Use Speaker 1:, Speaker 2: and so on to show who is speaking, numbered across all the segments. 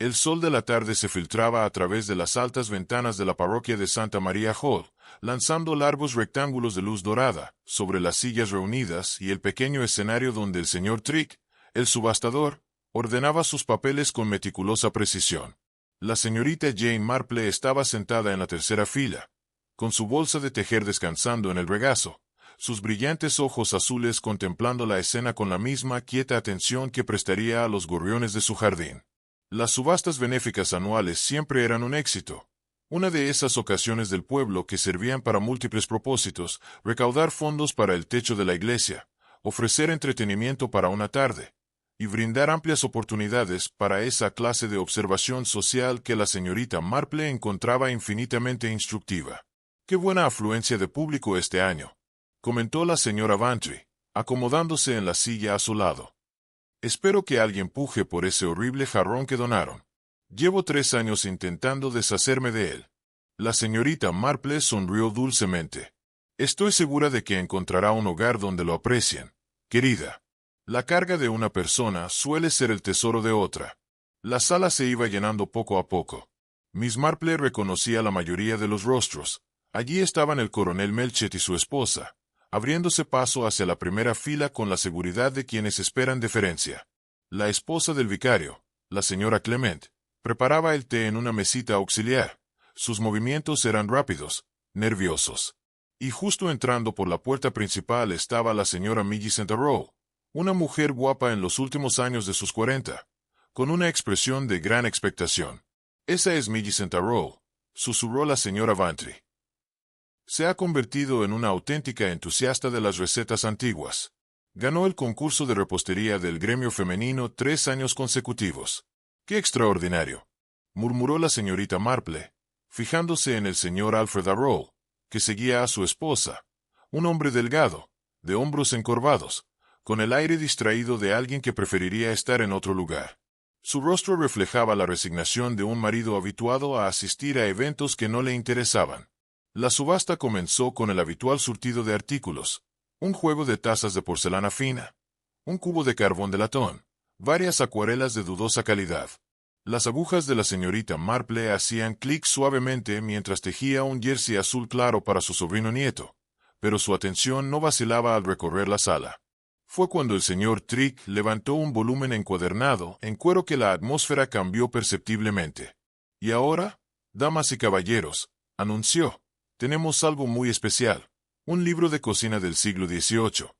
Speaker 1: El sol de la tarde se filtraba a través de las altas ventanas de la parroquia de Santa María Hall, lanzando largos rectángulos de luz dorada sobre las sillas reunidas y el pequeño escenario donde el señor Trick, el subastador, ordenaba sus papeles con meticulosa precisión. La señorita Jane Marple estaba sentada en la tercera fila, con su bolsa de tejer descansando en el regazo, sus brillantes ojos azules contemplando la escena con la misma quieta atención que prestaría a los gorriones de su jardín. Las subastas benéficas anuales siempre eran un éxito. Una de esas ocasiones del pueblo que servían para múltiples propósitos: recaudar fondos para el techo de la iglesia, ofrecer entretenimiento para una tarde, y brindar amplias oportunidades para esa clase de observación social que la señorita Marple encontraba infinitamente instructiva. «Qué buena afluencia de público este año», comentó la señora Bantry, acomodándose en la silla a su lado. «Espero que alguien puje por ese horrible jarrón que donaron. Llevo 3 años intentando deshacerme de él». La señorita Marple sonrió dulcemente. «Estoy segura de que encontrará un hogar donde lo aprecien, querida. La carga de una persona suele ser el tesoro de otra». La sala se iba llenando poco a poco. Miss Marple reconocía la mayoría de los rostros. Allí estaban el coronel Melchett y su esposa, abriéndose paso hacia la primera fila con la seguridad de quienes esperan deferencia. La esposa del vicario, la señora Clement, preparaba el té en una mesita auxiliar. Sus movimientos eran rápidos, nerviosos. Y justo entrando por la puerta principal estaba la señora Millicent Arrow, una mujer guapa en los últimos años de sus 40, con una expresión de gran expectación. «Esa es Millicent Arrow», susurró la señora Bantry. «Se ha convertido en una auténtica entusiasta de las recetas antiguas. Ganó el concurso de repostería del gremio femenino 3 años consecutivos». «¡Qué extraordinario!», murmuró la señorita Marple, fijándose en el señor Alfred Arrow, que seguía a su esposa, un hombre delgado, de hombros encorvados, con el aire distraído de alguien que preferiría estar en otro lugar. Su rostro reflejaba la resignación de un marido habituado a asistir a eventos que no le interesaban. La subasta comenzó con el habitual surtido de artículos: un juego de tazas de porcelana fina, un cubo de carbón de latón, varias acuarelas de dudosa calidad. Las agujas de la señorita Marple hacían clic suavemente mientras tejía un jersey azul claro para su sobrino nieto, pero su atención no vacilaba al recorrer la sala. Fue cuando el señor Trick levantó un volumen encuadernado en cuero que la atmósfera cambió perceptiblemente. «Y ahora, damas y caballeros», anunció, «tenemos algo muy especial, un libro de cocina del siglo XVIII,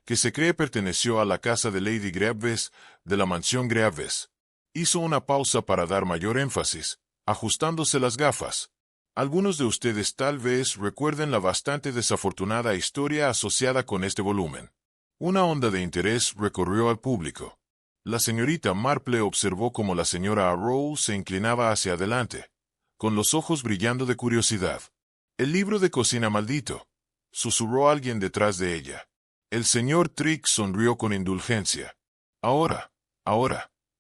Speaker 1: que se cree perteneció a la casa de Lady Greaves, de la mansión Greaves». Hizo una pausa para dar mayor énfasis, ajustándose las gafas. Algunos de ustedes tal vez recuerden la bastante desafortunada historia asociada con este volumen. Una onda de interés recorrió al público. La señorita Marple observó cómo la señora Arrow se inclinaba hacia adelante, con los ojos brillando de curiosidad. «El libro de cocina maldito», susurró alguien detrás de ella. El señor Trick sonrió con indulgencia. Ahora,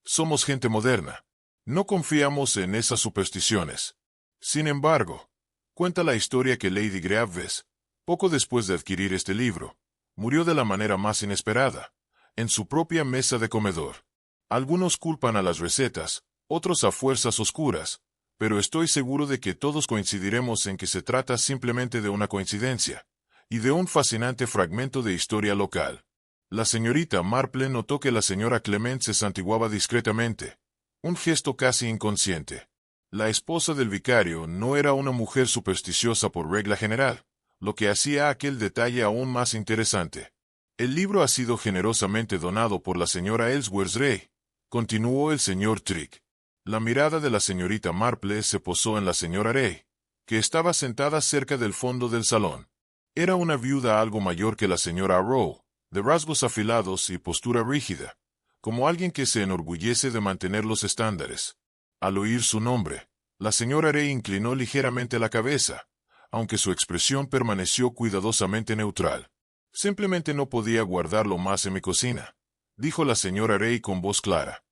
Speaker 1: somos gente moderna. No confiamos en esas supersticiones. Sin embargo, cuenta la historia que Lady Greaves, poco después de adquirir este libro, murió de la manera más inesperada, en su propia mesa de comedor. Algunos culpan a las recetas, otros a fuerzas oscuras, pero estoy seguro de que todos coincidiremos en que se trata simplemente de una coincidencia, y de un fascinante fragmento de historia local. La señorita Marple notó que la señora Clement se santiguaba discretamente, un gesto casi inconsciente. La esposa del vicario no era una mujer supersticiosa por regla general, lo que hacía aquel detalle aún más interesante. «El libro ha sido generosamente donado por la señora Ellsworth Ray», continuó el señor Trick. La mirada de la señorita Marple se posó en la señora Ray, que estaba sentada cerca del fondo del salón. Era una viuda algo mayor que la señora Arrow, de rasgos afilados y postura rígida, como alguien que se enorgullece de mantener los estándares. Al oír su nombre, la señora Ray inclinó ligeramente la cabeza, aunque su expresión permaneció cuidadosamente neutral. «Simplemente no podía guardarlo más en mi cocina», dijo la señora Ray con voz clara.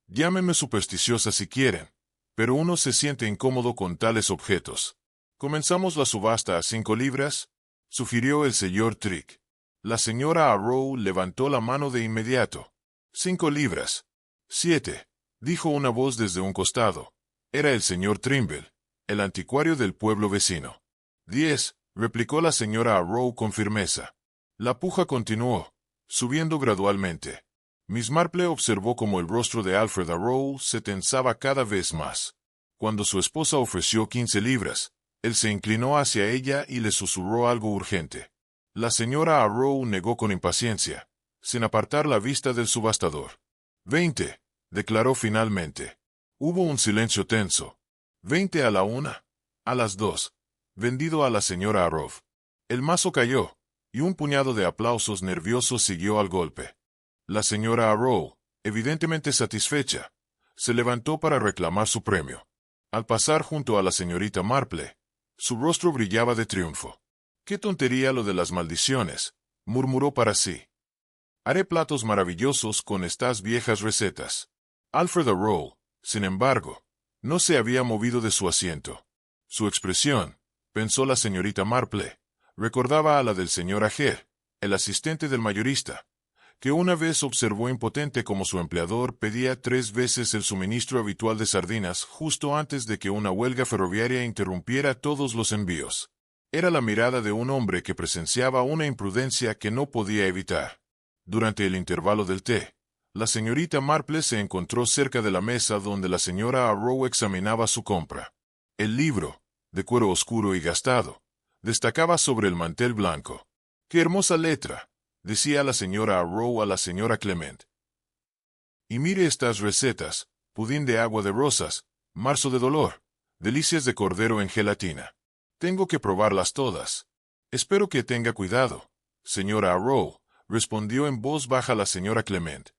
Speaker 1: «Llámenme supersticiosa si quieren, pero uno se siente incómodo con tales objetos». «¿Comenzamos la subasta a 5 libras?» sugirió el señor Trick. La señora Arrow levantó la mano de inmediato. «5 libras. 7», dijo una voz desde un costado. Era el señor Trimble, el anticuario del pueblo vecino. 10, replicó la señora Arrow con firmeza. La puja continuó, subiendo gradualmente. Miss Marple observó cómo el rostro de Alfred Arrow se tensaba cada vez más. Cuando su esposa ofreció 15 libras, él se inclinó hacia ella y le susurró algo urgente. La señora Arrow negó con impaciencia, sin apartar la vista del subastador. 20, declaró finalmente. Hubo un silencio tenso. 20 a la 1, a las 2. Vendido a la señora Arrow. El mazo cayó, y un puñado de aplausos nerviosos siguió al golpe. La señora Arrow, evidentemente satisfecha, se levantó para reclamar su premio. Al pasar junto a la señorita Marple, su rostro brillaba de triunfo. «¡Qué tontería lo de las maldiciones!», murmuró para sí. «Haré platos maravillosos con estas viejas recetas». Alfred Arrow, sin embargo, no se había movido de su asiento. Su expresión, pensó la señorita Marple, recordaba a la del señor Ager, el asistente del mayorista, que una vez observó impotente como su empleador pedía 3 veces el suministro habitual de sardinas justo antes de que una huelga ferroviaria interrumpiera todos los envíos. Era la mirada de un hombre que presenciaba una imprudencia que no podía evitar. Durante el intervalo del té, la señorita Marple se encontró cerca de la mesa donde la señora Arrow examinaba su compra. El libro, de cuero oscuro y gastado, destacaba sobre el mantel blanco. ¡Qué hermosa letra!, decía la señora Arrow a la señora Clement. Y mire estas recetas: pudín de agua de rosas, marzo de dolor, delicias de cordero en gelatina. Tengo que probarlas todas. Espero que tenga cuidado, señora Arrow, respondió en voz baja la señora Clement.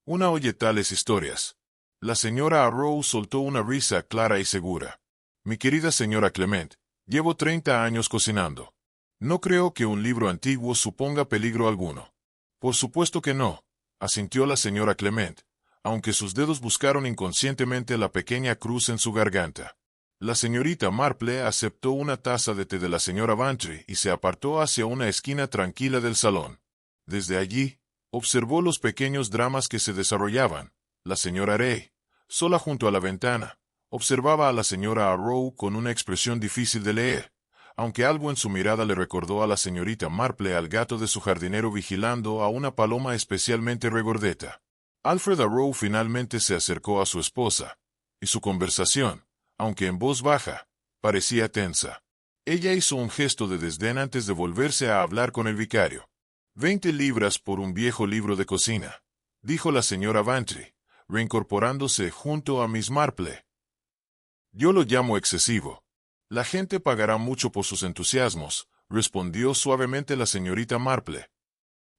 Speaker 1: Una oye tales historias. La señora Arrow soltó una risa clara y segura. Mi querida señora Clement, llevo 30 años cocinando. No creo que un libro antiguo suponga peligro alguno. Por supuesto que no, asintió la señora Clement, aunque sus dedos buscaron inconscientemente la pequeña cruz en su garganta. La señorita Marple aceptó una taza de té de la señora Bantry y se apartó hacia una esquina tranquila del salón. Desde allí, observó los pequeños dramas que se desarrollaban. La señora Ray, sola junto a la ventana, observaba a la señora Arrow con una expresión difícil de leer, aunque algo en su mirada le recordó a la señorita Marple al gato de su jardinero vigilando a una paloma especialmente regordeta. Alfred Arrow finalmente se acercó a su esposa, y su conversación, aunque en voz baja, parecía tensa. Ella hizo un gesto de desdén antes de volverse a hablar con el vicario. 20 libras por un viejo libro de cocina, dijo la señora Bantry, reincorporándose junto a Miss Marple. Yo lo llamo excesivo. La gente pagará mucho por sus entusiasmos, respondió suavemente la señorita Marple.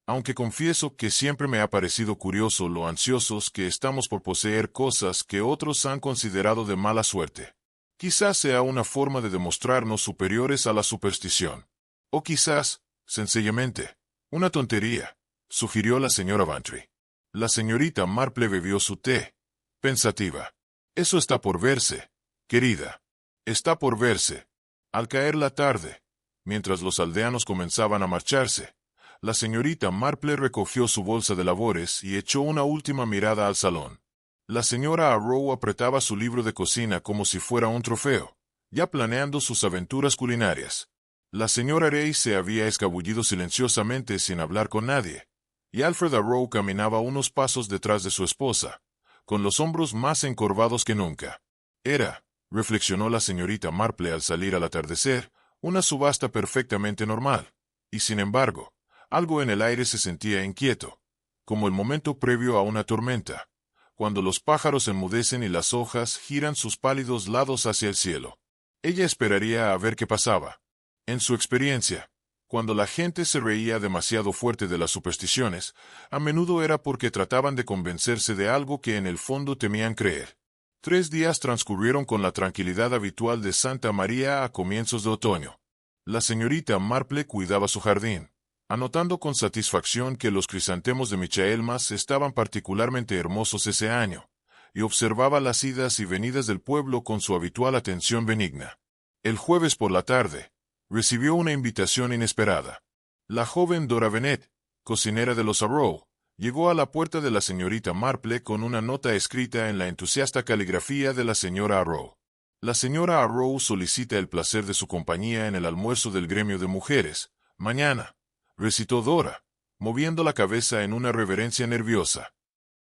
Speaker 1: Aunque confieso que siempre me ha parecido curioso lo ansiosos que estamos por poseer cosas que otros han considerado de mala suerte. Quizás sea una forma de demostrarnos superiores a la superstición. O quizás, sencillamente, una tontería, sugirió la señora Bantry. La señorita Marple bebió su té, pensativa. Eso está por verse, querida. Está por verse. Al caer la tarde, mientras los aldeanos comenzaban a marcharse, la señorita Marple recogió su bolsa de labores y echó una última mirada al salón. La señora Arrow apretaba su libro de cocina como si fuera un trofeo, ya planeando sus aventuras culinarias. La señora Ray se había escabullido silenciosamente sin hablar con nadie, y Alfred Arrow caminaba unos pasos detrás de su esposa, con los hombros más encorvados que nunca. Era, reflexionó la señorita Marple al salir al atardecer, una subasta perfectamente normal, y sin embargo, algo en el aire se sentía inquieto, como el momento previo a una tormenta, cuando los pájaros enmudecen y las hojas giran sus pálidos lados hacia el cielo. Ella esperaría a ver qué pasaba. En su experiencia, cuando la gente se reía demasiado fuerte de las supersticiones, a menudo era porque trataban de convencerse de algo que en el fondo temían creer. 3 días transcurrieron con la tranquilidad habitual de Santa María a comienzos de otoño. La señorita Marple cuidaba su jardín, anotando con satisfacción que los crisantemos de Michaelmas estaban particularmente hermosos ese año, y observaba las idas y venidas del pueblo con su habitual atención benigna. El jueves por la tarde, recibió una invitación inesperada. La joven Dora Bennet, cocinera de los Arrow, Llegó a la puerta de la señorita Marple con una nota escrita en la entusiasta caligrafía de la señora Arrow. La señora Arrow solicita el placer de su compañía en el almuerzo del gremio de mujeres. Mañana, recitó Dora, moviendo la cabeza en una reverencia nerviosa.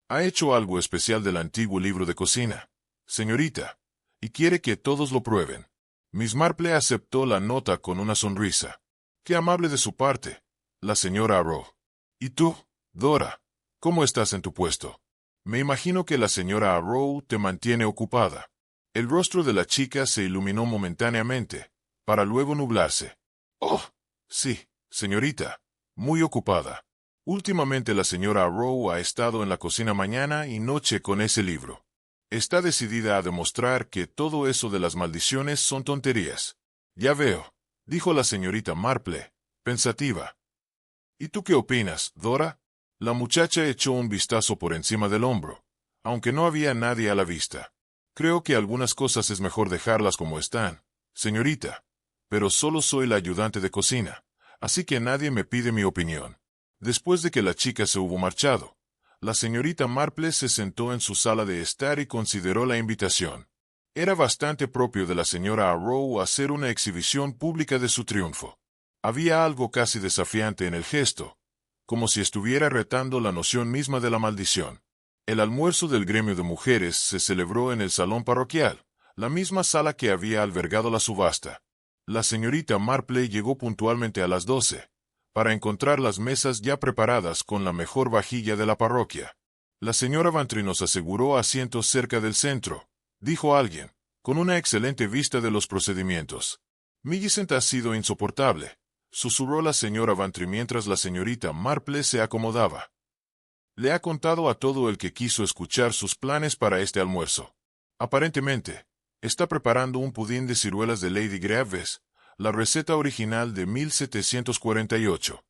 Speaker 1: Ha hecho algo especial del antiguo libro de cocina, señorita, y quiere que todos lo prueben. Miss Marple aceptó la nota con una sonrisa. Qué amable de su parte, la señora Arrow. ¿Y tú, Dora, cómo estás en tu puesto? Me imagino que la señora Arrow te mantiene ocupada. El rostro de la chica se iluminó momentáneamente, para luego nublarse. Oh, sí, señorita, muy ocupada. Últimamente la señora Arrow ha estado en la cocina mañana y noche con ese libro. Está decidida a demostrar que todo eso de las maldiciones son tonterías. Ya veo, dijo la señorita Marple, pensativa. ¿Y tú qué opinas, Dora? La muchacha echó un vistazo por encima del hombro, aunque no había nadie a la vista. Creo que algunas cosas es mejor dejarlas como están, señorita, pero solo soy la ayudante de cocina, así que nadie me pide mi opinión. Después de que la chica se hubo marchado, la señorita Marple se sentó en su sala de estar y consideró la invitación. Era bastante propio de la señora Arrow hacer una exhibición pública de su triunfo. Había algo casi desafiante en el gesto, como si estuviera retando la noción misma de la maldición. El almuerzo del gremio de mujeres se celebró en el salón parroquial, la misma sala que había albergado la subasta. La señorita Marple llegó puntualmente a las 12, para encontrar las mesas ya preparadas con la mejor vajilla de la parroquia. La señora Bantry nos aseguró asientos cerca del centro, dijo alguien, con una excelente vista de los procedimientos. Millicent ha sido insoportable, susurró la señora Bantry mientras la señorita Marple se acomodaba. Le ha contado a todo el que quiso escuchar sus planes para este almuerzo. Aparentemente, está preparando un pudín de ciruelas de Lady Graves, la receta original de 1748.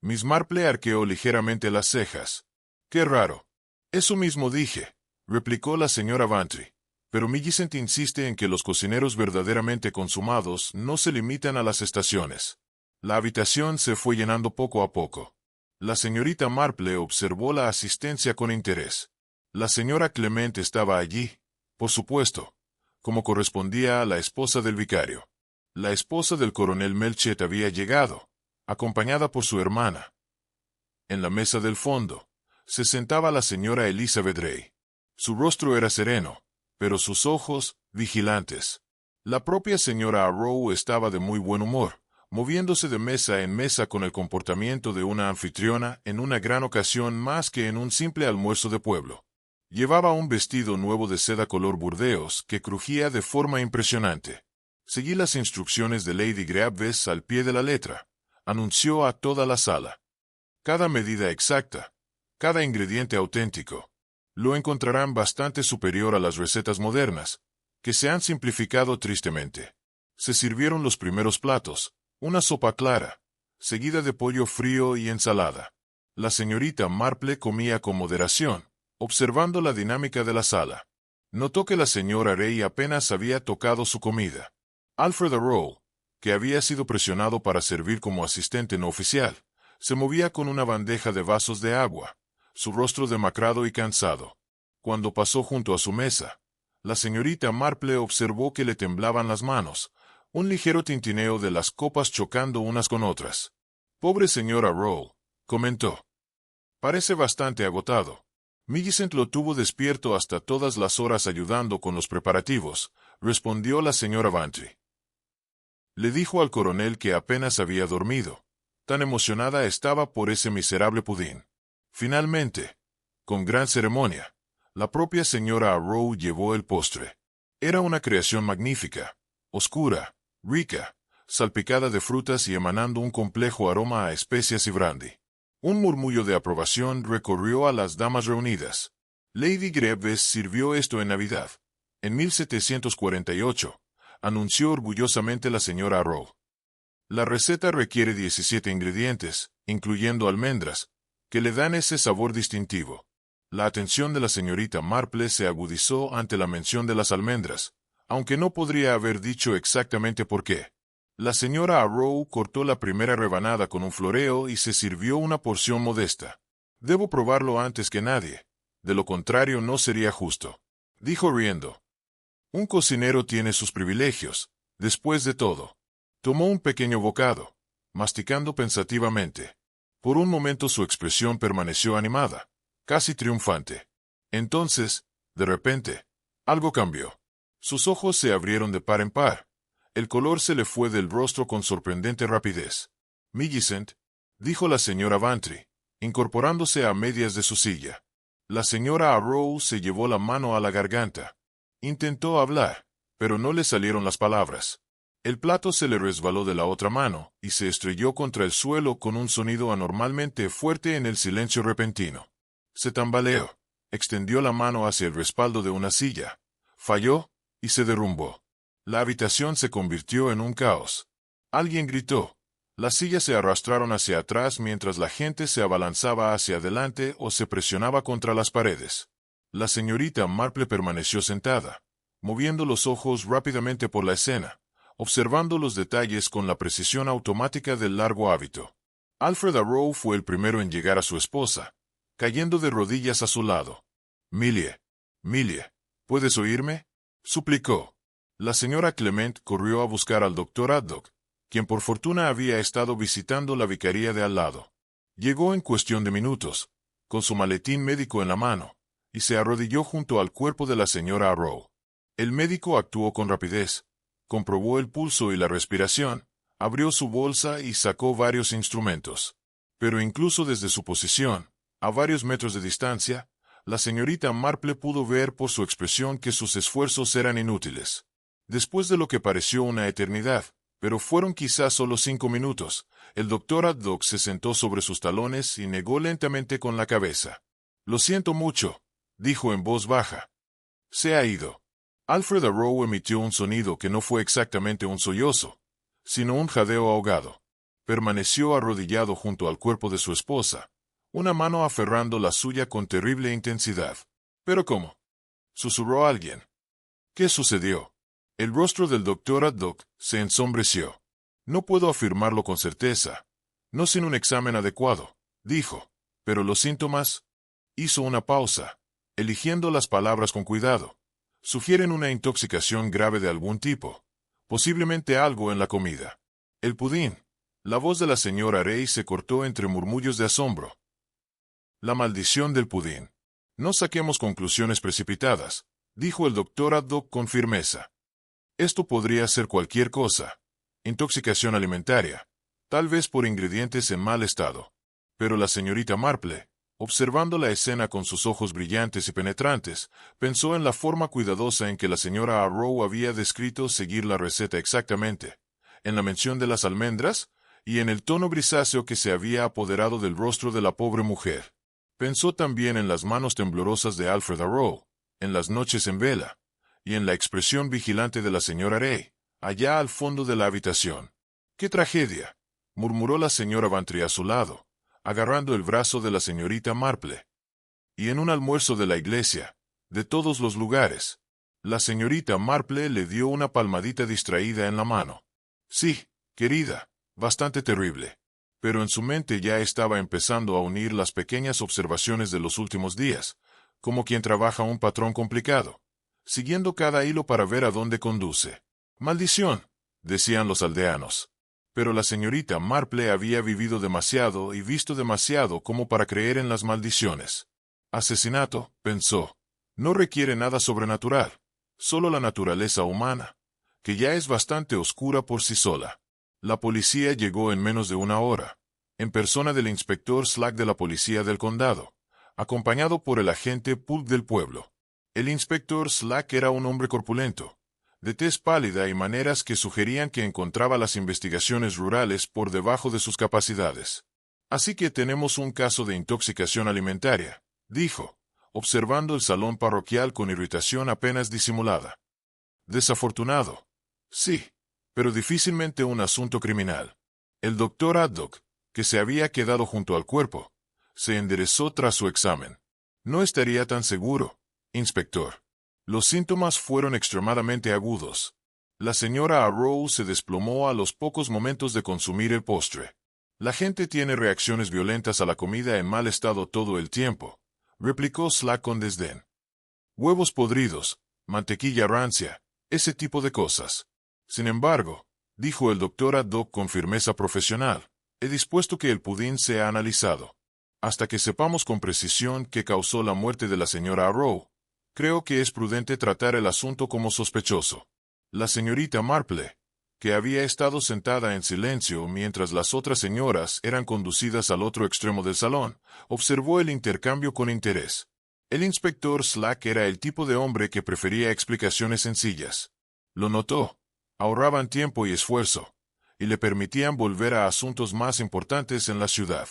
Speaker 1: Miss Marple arqueó ligeramente las cejas. ¡Qué raro! Eso mismo dije, replicó la señora Bantry. Pero Millicent insiste en que los cocineros verdaderamente consumados no se limitan a las estaciones. La habitación se fue llenando poco a poco. La señorita Marple observó la asistencia con interés. La señora Clement estaba allí, por supuesto, como correspondía a la esposa del vicario. La esposa del coronel Melchet había llegado, acompañada por su hermana. En la mesa del fondo, se sentaba la señora Elizabeth Ray. Su rostro era sereno, pero sus ojos, vigilantes. La propia señora Arrow estaba de muy buen humor, moviéndose de mesa en mesa con el comportamiento de una anfitriona en una gran ocasión más que en un simple almuerzo de pueblo. Llevaba un vestido nuevo de seda color burdeos que crujía de forma impresionante. Seguí las instrucciones de Lady Graves al pie de la letra, anunció a toda la sala. Cada medida exacta, cada ingrediente auténtico. Lo encontrarán bastante superior a las recetas modernas, que se han simplificado tristemente. Se sirvieron los primeros platos, una sopa clara, seguida de pollo frío y ensalada. La señorita Marple comía con moderación, observando la dinámica de la sala. Notó que la señora Ray apenas había tocado su comida. Alfred Arrow, que había sido presionado para servir como asistente no oficial, se movía con una bandeja de vasos de agua, su rostro demacrado y cansado. Cuando pasó junto a su mesa, la señorita Marple observó que le temblaban las manos, un ligero tintineo de las copas chocando unas con otras. «Pobre señora Arrow», comentó. «Parece bastante agotado». Millicent lo tuvo despierto hasta todas las horas ayudando con los preparativos, respondió la señora Bantry. Le dijo al coronel que apenas había dormido. Tan emocionada estaba por ese miserable pudín. Finalmente, con gran ceremonia, la propia señora Arrow llevó el postre. Era una creación magnífica, oscura, rica, salpicada de frutas y emanando un complejo aroma a especias y brandy. Un murmullo de aprobación recorrió a las damas reunidas. Lady Graves sirvió esto en Navidad. En 1748, anunció orgullosamente la señora Arrow. La receta requiere 17 ingredientes, incluyendo almendras, que le dan ese sabor distintivo. La atención de la señorita Marple se agudizó ante la mención de las almendras, aunque no podría haber dicho exactamente por qué. La señora Arrow cortó la primera rebanada con un floreo y se sirvió una porción modesta. Debo probarlo antes que nadie. De lo contrario no sería justo. Dijo riendo. Un cocinero tiene sus privilegios. Después de todo. Tomó un pequeño bocado, masticando pensativamente. Por un momento su expresión permaneció animada, casi triunfante. Entonces, de repente, algo cambió. Sus ojos se abrieron de par en par. El color se le fue del rostro con sorprendente rapidez. Millicent, dijo la señora Bantry, incorporándose a medias de su silla. La señora Arrow se llevó la mano a la garganta. Intentó hablar, pero no le salieron las palabras. El plato se le resbaló de la otra mano y se estrelló contra el suelo con un sonido anormalmente fuerte en el silencio repentino. Se tambaleó, extendió la mano hacia el respaldo de una silla, falló y se derrumbó. La habitación se convirtió en un caos. Alguien gritó. Las sillas se arrastraron hacia atrás mientras la gente se abalanzaba hacia adelante o se presionaba contra las paredes. La señorita Marple permaneció sentada, moviendo los ojos rápidamente por la escena, observando los detalles con la precisión automática del largo hábito. Alfred Arrow fue el primero en llegar a su esposa, cayendo de rodillas a su lado. «Millie, Millie, ¿puedes oírme?», suplicó. La señora Clement corrió a buscar al doctor Haddock, quien por fortuna había estado visitando la vicaría de al lado. Llegó en cuestión de minutos, con su maletín médico en la mano, y se arrodilló junto al cuerpo de la señora Arrow. El médico actuó con rapidez, comprobó el pulso y la respiración, abrió su bolsa y sacó varios instrumentos. Pero incluso desde su posición, a varios metros de distancia, la señorita Marple pudo ver por su expresión que sus esfuerzos eran inútiles. Después de lo que pareció una eternidad, pero fueron quizás solo 5 minutos, el doctor Haddock se sentó sobre sus talones y negó lentamente con la cabeza. «Lo siento mucho», dijo en voz baja. «Se ha ido». Alfred Arrow emitió un sonido que no fue exactamente un sollozo, sino un jadeo ahogado. Permaneció arrodillado junto al cuerpo de su esposa, una mano aferrando la suya con terrible intensidad. «¿Pero cómo?», susurró alguien. «¿Qué sucedió?». El rostro del doctor Haddock se ensombreció. «No puedo afirmarlo con certeza. No sin un examen adecuado», dijo. «Pero los síntomas…». Hizo una pausa, eligiendo las palabras con cuidado. «Sugieren una intoxicación grave de algún tipo. Posiblemente algo en la comida. El pudín». La voz de la señora Rey se cortó entre murmullos de asombro. «La maldición del pudín. No saquemos conclusiones precipitadas», dijo el doctor Haddock con firmeza. «Esto podría ser cualquier cosa. Intoxicación alimentaria, tal vez por ingredientes en mal estado». Pero la señorita Marple, observando la escena con sus ojos brillantes y penetrantes, pensó en la forma cuidadosa en que la señora Arrow había descrito seguir la receta exactamente, en la mención de las almendras, y en el tono grisáceo que se había apoderado del rostro de la pobre mujer. Pensó también en las manos temblorosas de Alfred Arrow, en las noches en vela, y en la expresión vigilante de la señora Rey, allá al fondo de la habitación. «¡Qué tragedia!», murmuró la señora Bantry a su lado, agarrando el brazo de la señorita Marple. Y en un almuerzo de la iglesia, de todos los lugares, la señorita Marple le dio una palmadita distraída en la mano. «Sí, querida, bastante terrible». Pero en su mente ya estaba empezando a unir las pequeñas observaciones de los últimos días, como quien trabaja un patrón complicado, siguiendo cada hilo para ver a dónde conduce. «Maldición», decían los aldeanos. Pero la señorita Marple había vivido demasiado y visto demasiado como para creer en las maldiciones. «Asesinato», pensó, «no requiere nada sobrenatural, solo la naturaleza humana, que ya es bastante oscura por sí sola». La policía llegó en menos de una hora, en persona del inspector Slack de la policía del condado, acompañado por el agente Pulk del pueblo. El inspector Slack era un hombre corpulento, de tez pálida y maneras que sugerían que encontraba las investigaciones rurales por debajo de sus capacidades. «Así que tenemos un caso de intoxicación alimentaria», dijo, observando el salón parroquial con irritación apenas disimulada. «Desafortunado. Sí, pero difícilmente un asunto criminal». El doctor Haddock, que se había quedado junto al cuerpo, se enderezó tras su examen. «No estaría tan seguro, inspector». Los síntomas fueron extremadamente agudos. La señora Arrow se desplomó a los pocos momentos de consumir el postre. La gente tiene reacciones violentas a la comida en mal estado todo el tiempo, replicó Slack con desdén. Huevos podridos, mantequilla rancia, ese tipo de cosas. Sin embargo, dijo el doctor Haddock con firmeza profesional, he dispuesto que el pudín sea analizado. Hasta que sepamos con precisión qué causó la muerte de la señora Arrow, creo que es prudente tratar el asunto como sospechoso. La señorita Marple, que había estado sentada en silencio mientras las otras señoras eran conducidas al otro extremo del salón, observó el intercambio con interés. El inspector Slack era el tipo de hombre que prefería explicaciones sencillas. Lo notó. Ahorraban tiempo y esfuerzo, y le permitían volver a asuntos más importantes en la ciudad.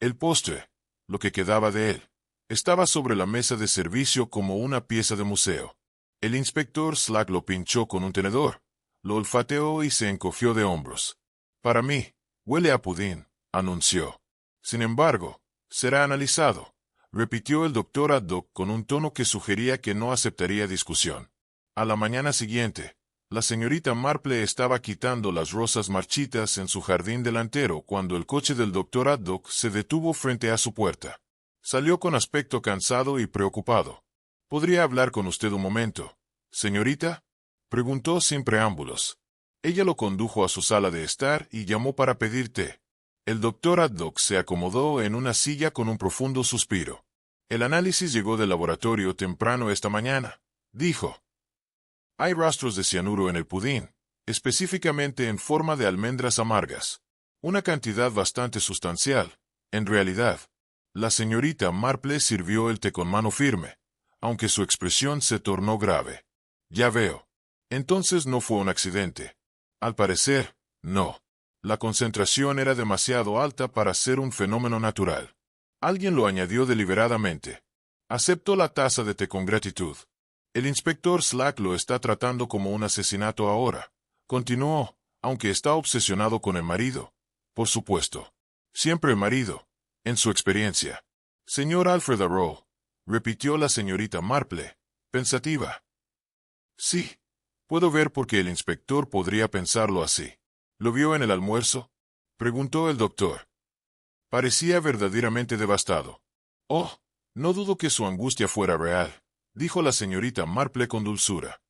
Speaker 1: El postre, lo que quedaba de él, estaba sobre la mesa de servicio como una pieza de museo. El inspector Slack lo pinchó con un tenedor, lo olfateó y se encogió de hombros. Para mí, huele a pudín, anunció. Sin embargo, será analizado, repitió el doctor Haddock con un tono que sugería que no aceptaría discusión. A la mañana siguiente, la señorita Marple estaba quitando las rosas marchitas en su jardín delantero cuando el coche del doctor Haddock se detuvo frente a su puerta. Salió con aspecto cansado y preocupado. ¿Podría hablar con usted un momento, señorita?, preguntó sin preámbulos. Ella lo condujo a su sala de estar y llamó para pedir té. El doctor Haddock se acomodó en una silla con un profundo suspiro. El análisis llegó del laboratorio temprano esta mañana, dijo. Hay rastros de cianuro en el pudín, específicamente en forma de almendras amargas. Una cantidad bastante sustancial, en realidad. La señorita Marple sirvió el té con mano firme, aunque su expresión se tornó grave. Ya veo. Entonces no fue un accidente. Al parecer, no. La concentración era demasiado alta para ser un fenómeno natural. Alguien lo añadió deliberadamente. Aceptó la taza de té con gratitud. El inspector Slack lo está tratando como un asesinato ahora. Continuó, aunque está obsesionado con el marido. Por supuesto. Siempre el marido. En su experiencia. Señor Alfred Arrow, repitió la señorita Marple, pensativa. Sí. Puedo ver por qué el inspector podría pensarlo así. ¿Lo vio en el almuerzo?, preguntó el doctor. Parecía verdaderamente devastado. Oh, no dudo que su angustia fuera real, dijo la señorita Marple con dulzura.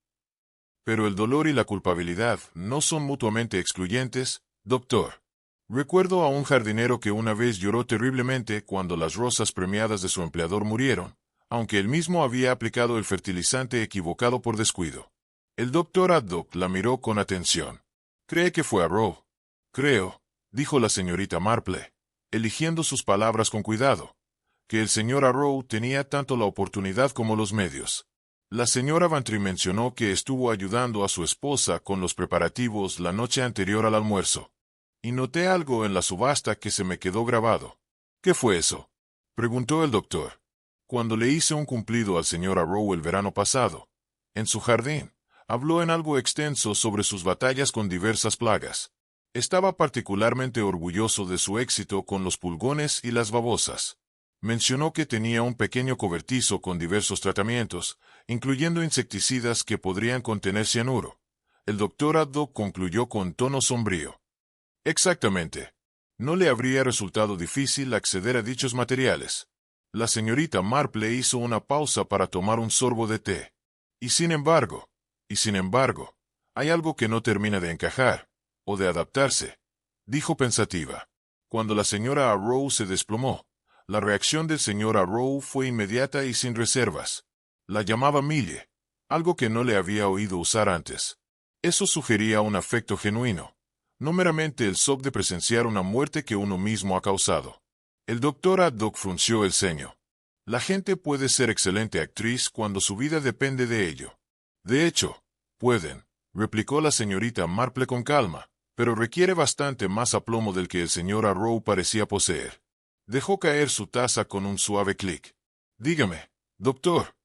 Speaker 1: Pero el dolor y la culpabilidad no son mutuamente excluyentes, doctor. Recuerdo a un jardinero que una vez lloró terriblemente cuando las rosas premiadas de su empleador murieron, aunque él mismo había aplicado el fertilizante equivocado por descuido. El doctor Haddock la miró con atención. ¿Cree que fue Arrow? Creo, dijo la señorita Marple, eligiendo sus palabras con cuidado, que el señor Arrow tenía tanto la oportunidad como los medios. La señora Bantry mencionó que estuvo ayudando a su esposa con los preparativos la noche anterior al almuerzo. Y noté algo en la subasta que se me quedó grabado. ¿Qué fue eso?, preguntó el doctor. Cuando le hice un cumplido al señor Arrow el verano pasado, en su jardín, habló en algo extenso sobre sus batallas con diversas plagas. Estaba particularmente orgulloso de su éxito con los pulgones y las babosas. Mencionó que tenía un pequeño cobertizo con diversos tratamientos, incluyendo insecticidas que podrían contener cianuro. El doctor Haddock concluyó con tono sombrío. Exactamente. No le habría resultado difícil acceder a dichos materiales. La señorita Marple hizo una pausa para tomar un sorbo de té. Y sin embargo, hay algo que no termina de encajar, o de adaptarse, dijo pensativa. Cuando la señora Arrow se desplomó, la reacción del señor Arrow fue inmediata y sin reservas. La llamaba Mille, algo que no le había oído usar antes. Eso sugería un afecto genuino, no meramente el shock de presenciar una muerte que uno mismo ha causado. El doctor Haddock frunció el ceño. La gente puede ser excelente actriz cuando su vida depende de ello. De hecho, pueden, replicó la señorita Marple con calma, pero requiere bastante más aplomo del que el señor Arrow parecía poseer. Dejó caer su taza con un suave clic. Dígame, doctor,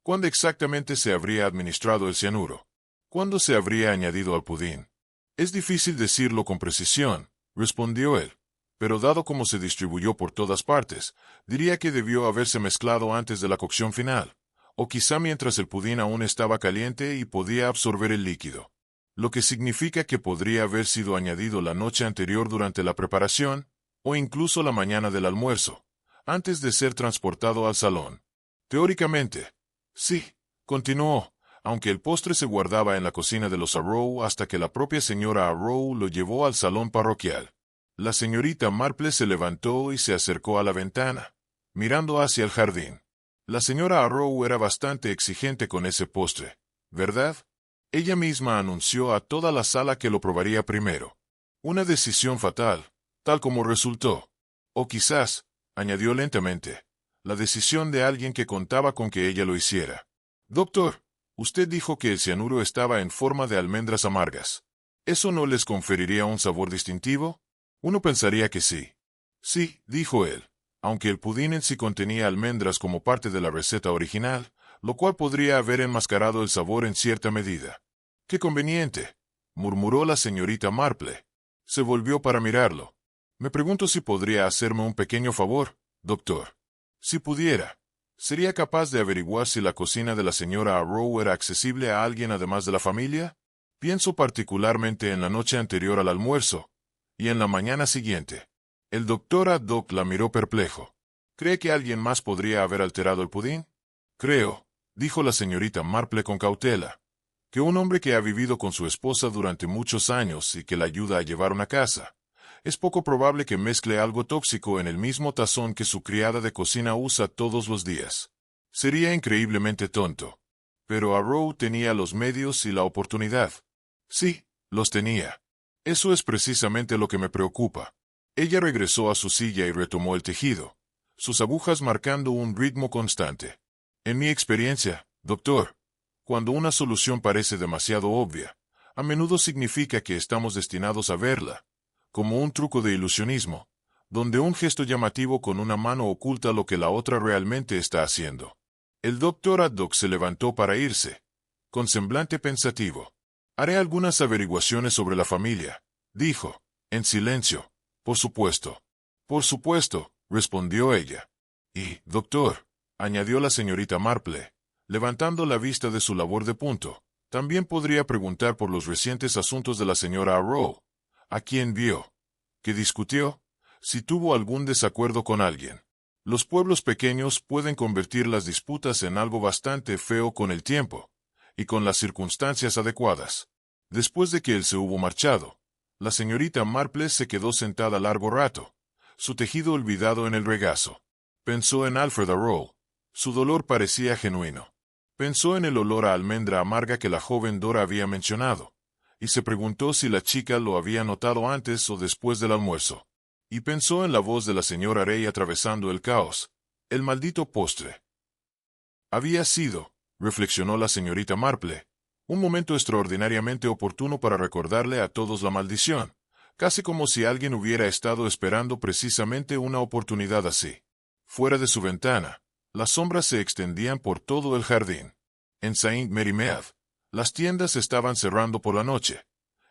Speaker 1: ¿cuándo exactamente se habría administrado el cianuro? ¿Cuándo se habría añadido al pudín? Es difícil decirlo con precisión, respondió él, pero dado cómo se distribuyó por todas partes, diría que debió haberse mezclado antes de la cocción final, o quizá mientras el pudín aún estaba caliente y podía absorber el líquido. Lo que significa que podría haber sido añadido la noche anterior durante la preparación, o incluso la mañana del almuerzo, antes de ser transportado al salón. Teóricamente. Sí, continuó, aunque el postre se guardaba en la cocina de los Arrow hasta que la propia señora Arrow lo llevó al salón parroquial. La señorita Marple se levantó y se acercó a la ventana, mirando hacia el jardín. La señora Arrow era bastante exigente con ese postre, ¿verdad? Ella misma anunció a toda la sala que lo probaría primero. Una decisión fatal, tal como resultó. O quizás, añadió lentamente, la decisión de alguien que contaba con que ella lo hiciera. Doctor, usted dijo que el cianuro estaba en forma de almendras amargas. ¿Eso no les conferiría un sabor distintivo? Uno pensaría que sí. Sí, dijo él, aunque el pudín en sí contenía almendras como parte de la receta original, lo cual podría haber enmascarado el sabor en cierta medida. ¡Qué conveniente!, murmuró la señorita Marple. Se volvió para mirarlo. Me pregunto si podría hacerme un pequeño favor, doctor. Si pudiera, ¿sería capaz de averiguar si la cocina de la señora Arrow era accesible a alguien además de la familia? Pienso particularmente en la noche anterior al almuerzo, y en la mañana siguiente. El doctor Haddock la miró perplejo. ¿Cree que alguien más podría haber alterado el pudín? Creo, dijo la señorita Marple con cautela, que un hombre que ha vivido con su esposa durante muchos años y que la ayuda a llevar una casa, es poco probable que mezcle algo tóxico en el mismo tazón que su criada de cocina usa todos los días. Sería increíblemente tonto. Pero Arrow tenía los medios y la oportunidad. Sí, los tenía. Eso es precisamente lo que me preocupa. Ella regresó a su silla y retomó el tejido, sus agujas marcando un ritmo constante. En mi experiencia, doctor, cuando una solución parece demasiado obvia, a menudo significa que estamos destinados a verla, como un truco de ilusionismo, donde un gesto llamativo con una mano oculta lo que la otra realmente está haciendo. El doctor Haddock se levantó para irse, con semblante pensativo. Haré algunas averiguaciones sobre la familia, dijo, en silencio. Por supuesto, respondió ella. Y, doctor, añadió la señorita Marple, levantando la vista de su labor de punto, también podría preguntar por los recientes asuntos de la señora Arrow, a quien vio, que discutió, si tuvo algún desacuerdo con alguien. Los pueblos pequeños pueden convertir las disputas en algo bastante feo con el tiempo, y con las circunstancias adecuadas. Después de que él se hubo marchado, la señorita Marple se quedó sentada largo rato, su tejido olvidado en el regazo. Pensó en Alfred Arrow. Su dolor parecía genuino. Pensó en el olor a almendra amarga que la joven Dora había mencionado, y se preguntó si la chica lo había notado antes o después del almuerzo. Y pensó en la voz de la señora Rey atravesando el caos. El maldito postre. Había sido, reflexionó la señorita Marple, un momento extraordinariamente oportuno para recordarle a todos la maldición, casi como si alguien hubiera estado esperando precisamente una oportunidad así. Fuera de su ventana, las sombras se extendían por todo el jardín. En Saint Mary Mead, las tiendas estaban cerrando por la noche,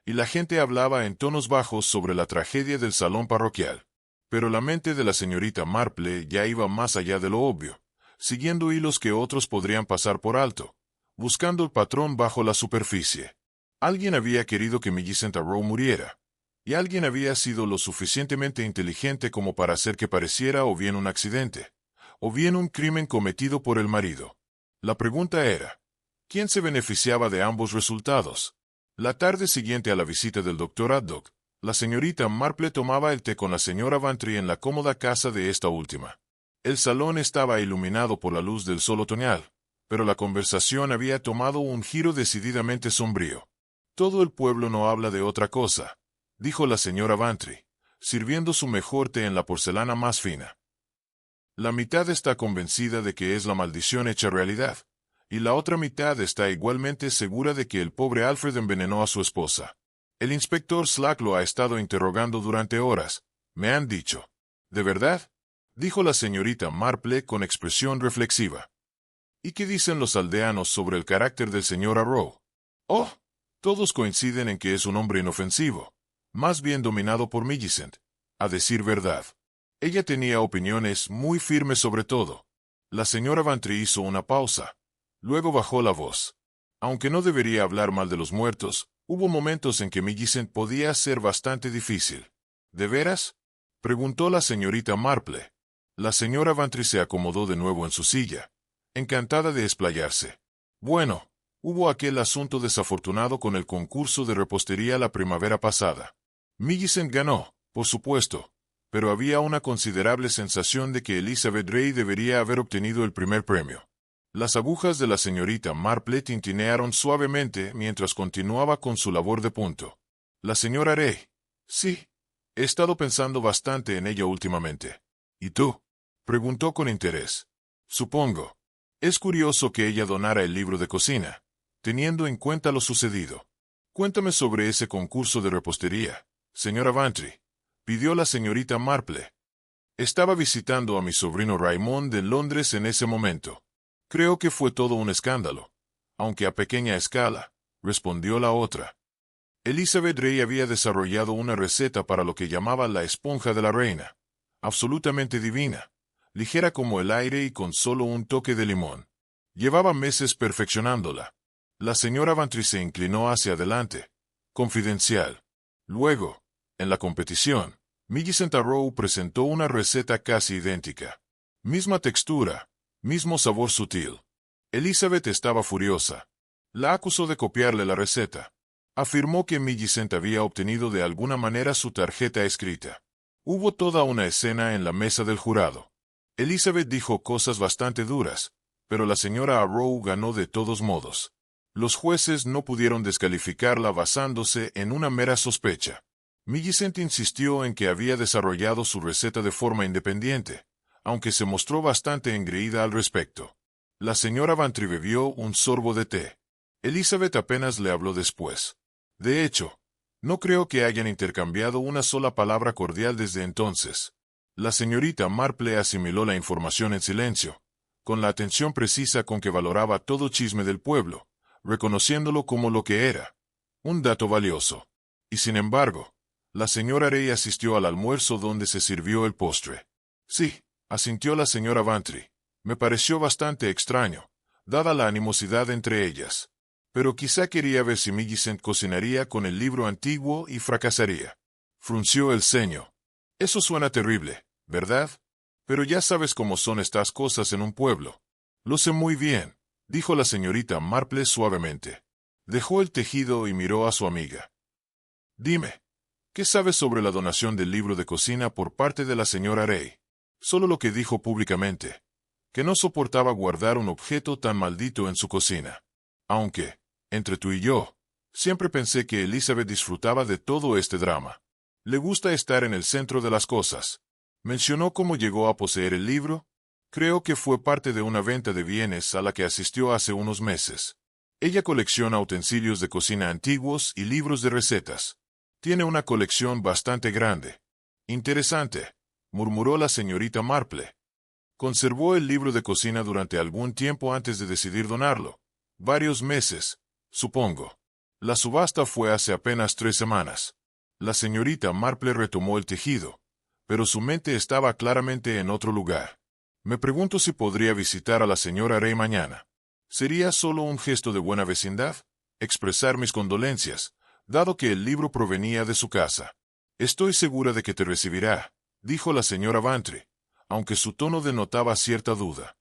Speaker 1: y la gente hablaba en tonos bajos sobre la tragedia del salón parroquial. Pero la mente de la señorita Marple ya iba más allá de lo obvio, siguiendo hilos que otros podrían pasar por alto, buscando el patrón bajo la superficie. Alguien había querido que Millicent Arrow muriera, y alguien había sido lo suficientemente inteligente como para hacer que pareciera o bien un accidente, o bien un crimen cometido por el marido. La pregunta era, ¿quién se beneficiaba de ambos resultados? La tarde siguiente a la visita del doctor Haddock, la señorita Marple tomaba el té con la señora Bantry en la cómoda casa de esta última. El salón estaba iluminado por la luz del sol otoñal, pero la conversación había tomado un giro decididamente sombrío. Todo el pueblo no habla de otra cosa, dijo la señora Bantry, sirviendo su mejor té en la porcelana más fina. La mitad está convencida de que es la maldición hecha realidad, y la otra mitad está igualmente segura de que el pobre Alfred envenenó a su esposa. El inspector Slack lo ha estado interrogando durante horas, me han dicho. ¿De verdad?, dijo la señorita Marple con expresión reflexiva. ¿Y qué dicen los aldeanos sobre el carácter del señor Arrow? Oh, todos coinciden en que es un hombre inofensivo, más bien dominado por Millicent, a decir verdad. Ella tenía opiniones muy firmes sobre todo. La señora Bantry hizo una pausa. Luego bajó la voz. Aunque no debería hablar mal de los muertos, hubo momentos en que Millicent podía ser bastante difícil. ¿De veras? Preguntó la señorita Marple. La señora Vantry se acomodó de nuevo en su silla, encantada de explayarse. Bueno, hubo aquel asunto desafortunado con el concurso de repostería la primavera pasada. Millicent ganó, por supuesto, pero había una considerable sensación de que Elizabeth Ray debería haber obtenido el primer premio. Las agujas de la señorita Marple tintinearon suavemente mientras continuaba con su labor de punto. La señora Ray. Sí. He estado pensando bastante en ella últimamente. ¿Y tú? Preguntó con interés. Supongo. Es curioso que ella donara el libro de cocina, teniendo en cuenta lo sucedido. Cuéntame sobre ese concurso de repostería, señora Vantry, pidió la señorita Marple. Estaba visitando a mi sobrino Raymond en Londres en ese momento. Creo que fue todo un escándalo, aunque a pequeña escala, respondió la otra. Elizabeth Ray había desarrollado una receta para lo que llamaba la esponja de la reina, absolutamente divina, ligera como el aire y con solo un toque de limón. Llevaba meses perfeccionándola. La señora Vantry se inclinó hacia adelante. Confidencial. Luego, en la competición, Millicent Arrow presentó una receta casi idéntica. Misma textura, mismo sabor sutil. Elizabeth estaba furiosa. La acusó de copiarle la receta. Afirmó que Millicent había obtenido de alguna manera su tarjeta escrita. Hubo toda una escena en la mesa del jurado. Elizabeth dijo cosas bastante duras, pero la señora Arrow ganó de todos modos. Los jueces no pudieron descalificarla basándose en una mera sospecha. Millicent insistió en que había desarrollado su receta de forma independiente, aunque se mostró bastante engreída al respecto. La señora Vantry bebió un sorbo de té. Elizabeth apenas le habló después. De hecho, no creo que hayan intercambiado una sola palabra cordial desde entonces. La señorita Marple asimiló la información en silencio, con la atención precisa con que valoraba todo chisme del pueblo, reconociéndolo como lo que era, un dato valioso. Y sin embargo, la señora Ray asistió al almuerzo donde se sirvió el postre. Sí, asintió la señora Vantry. Me pareció bastante extraño, dada la animosidad entre ellas. Pero quizá quería ver si Millicent cocinaría con el libro antiguo y fracasaría. Frunció el ceño. Eso suena terrible, ¿verdad? Pero ya sabes cómo son estas cosas en un pueblo. Lo sé muy bien, dijo la señorita Marple suavemente. Dejó el tejido y miró a su amiga. Dime, ¿qué sabes sobre la donación del libro de cocina por parte de la señora Ray? Solo lo que dijo públicamente, que no soportaba guardar un objeto tan maldito en su cocina. Aunque, entre tú y yo, siempre pensé que Elizabeth disfrutaba de todo este drama. Le gusta estar en el centro de las cosas. ¿Mencionó cómo llegó a poseer el libro? Creo que fue parte de una venta de bienes a la que asistió hace unos meses. Ella colecciona utensilios de cocina antiguos y libros de recetas. Tiene una colección bastante grande. Interesante, murmuró la señorita Marple. Conservó el libro de cocina durante algún tiempo antes de decidir donarlo. Varios meses, supongo. La subasta fue hace apenas 3 semanas. La señorita Marple retomó el tejido, pero su mente estaba claramente en otro lugar. Me pregunto si podría visitar a la señora Ray mañana. ¿Sería solo un gesto de buena vecindad? Expresar mis condolencias, dado que el libro provenía de su casa. Estoy segura de que te recibirá, dijo la señora Vantry, aunque su tono denotaba cierta duda.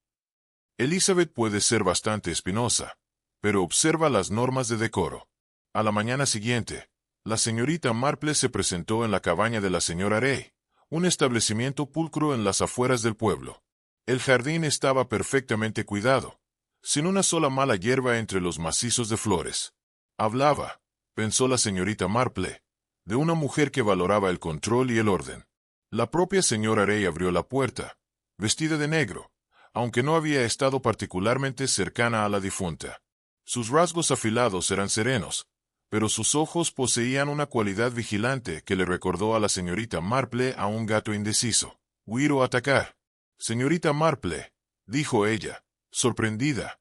Speaker 1: Elizabeth puede ser bastante espinosa, pero observa las normas de decoro. A la mañana siguiente, la señorita Marple se presentó en la cabaña de la señora Ray, un establecimiento pulcro en las afueras del pueblo. El jardín estaba perfectamente cuidado, sin una sola mala hierba entre los macizos de flores. Hablaba, pensó la señorita Marple, de una mujer que valoraba el control y el orden. La propia señora Ray abrió la puerta, vestida de negro, aunque no había estado particularmente cercana a la difunta. Sus rasgos afilados eran serenos, pero sus ojos poseían una cualidad vigilante que le recordó a la señorita Marple a un gato indeciso, huir o atacar. Señorita Marple, dijo ella, sorprendida.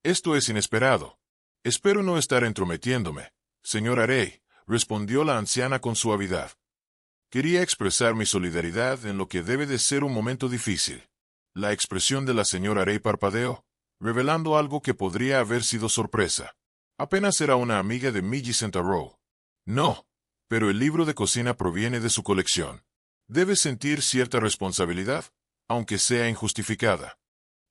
Speaker 1: Esto es inesperado. Espero no estar entrometiéndome, señora Ray, respondió la anciana con suavidad. Quería expresar mi solidaridad en lo que debe de ser un momento difícil. La expresión de la señora Ray parpadeó, revelando algo que podría haber sido sorpresa. Apenas era una amiga de Millicent Arrow. No, pero el libro de cocina proviene de su colección. Debes sentir cierta responsabilidad, aunque sea injustificada.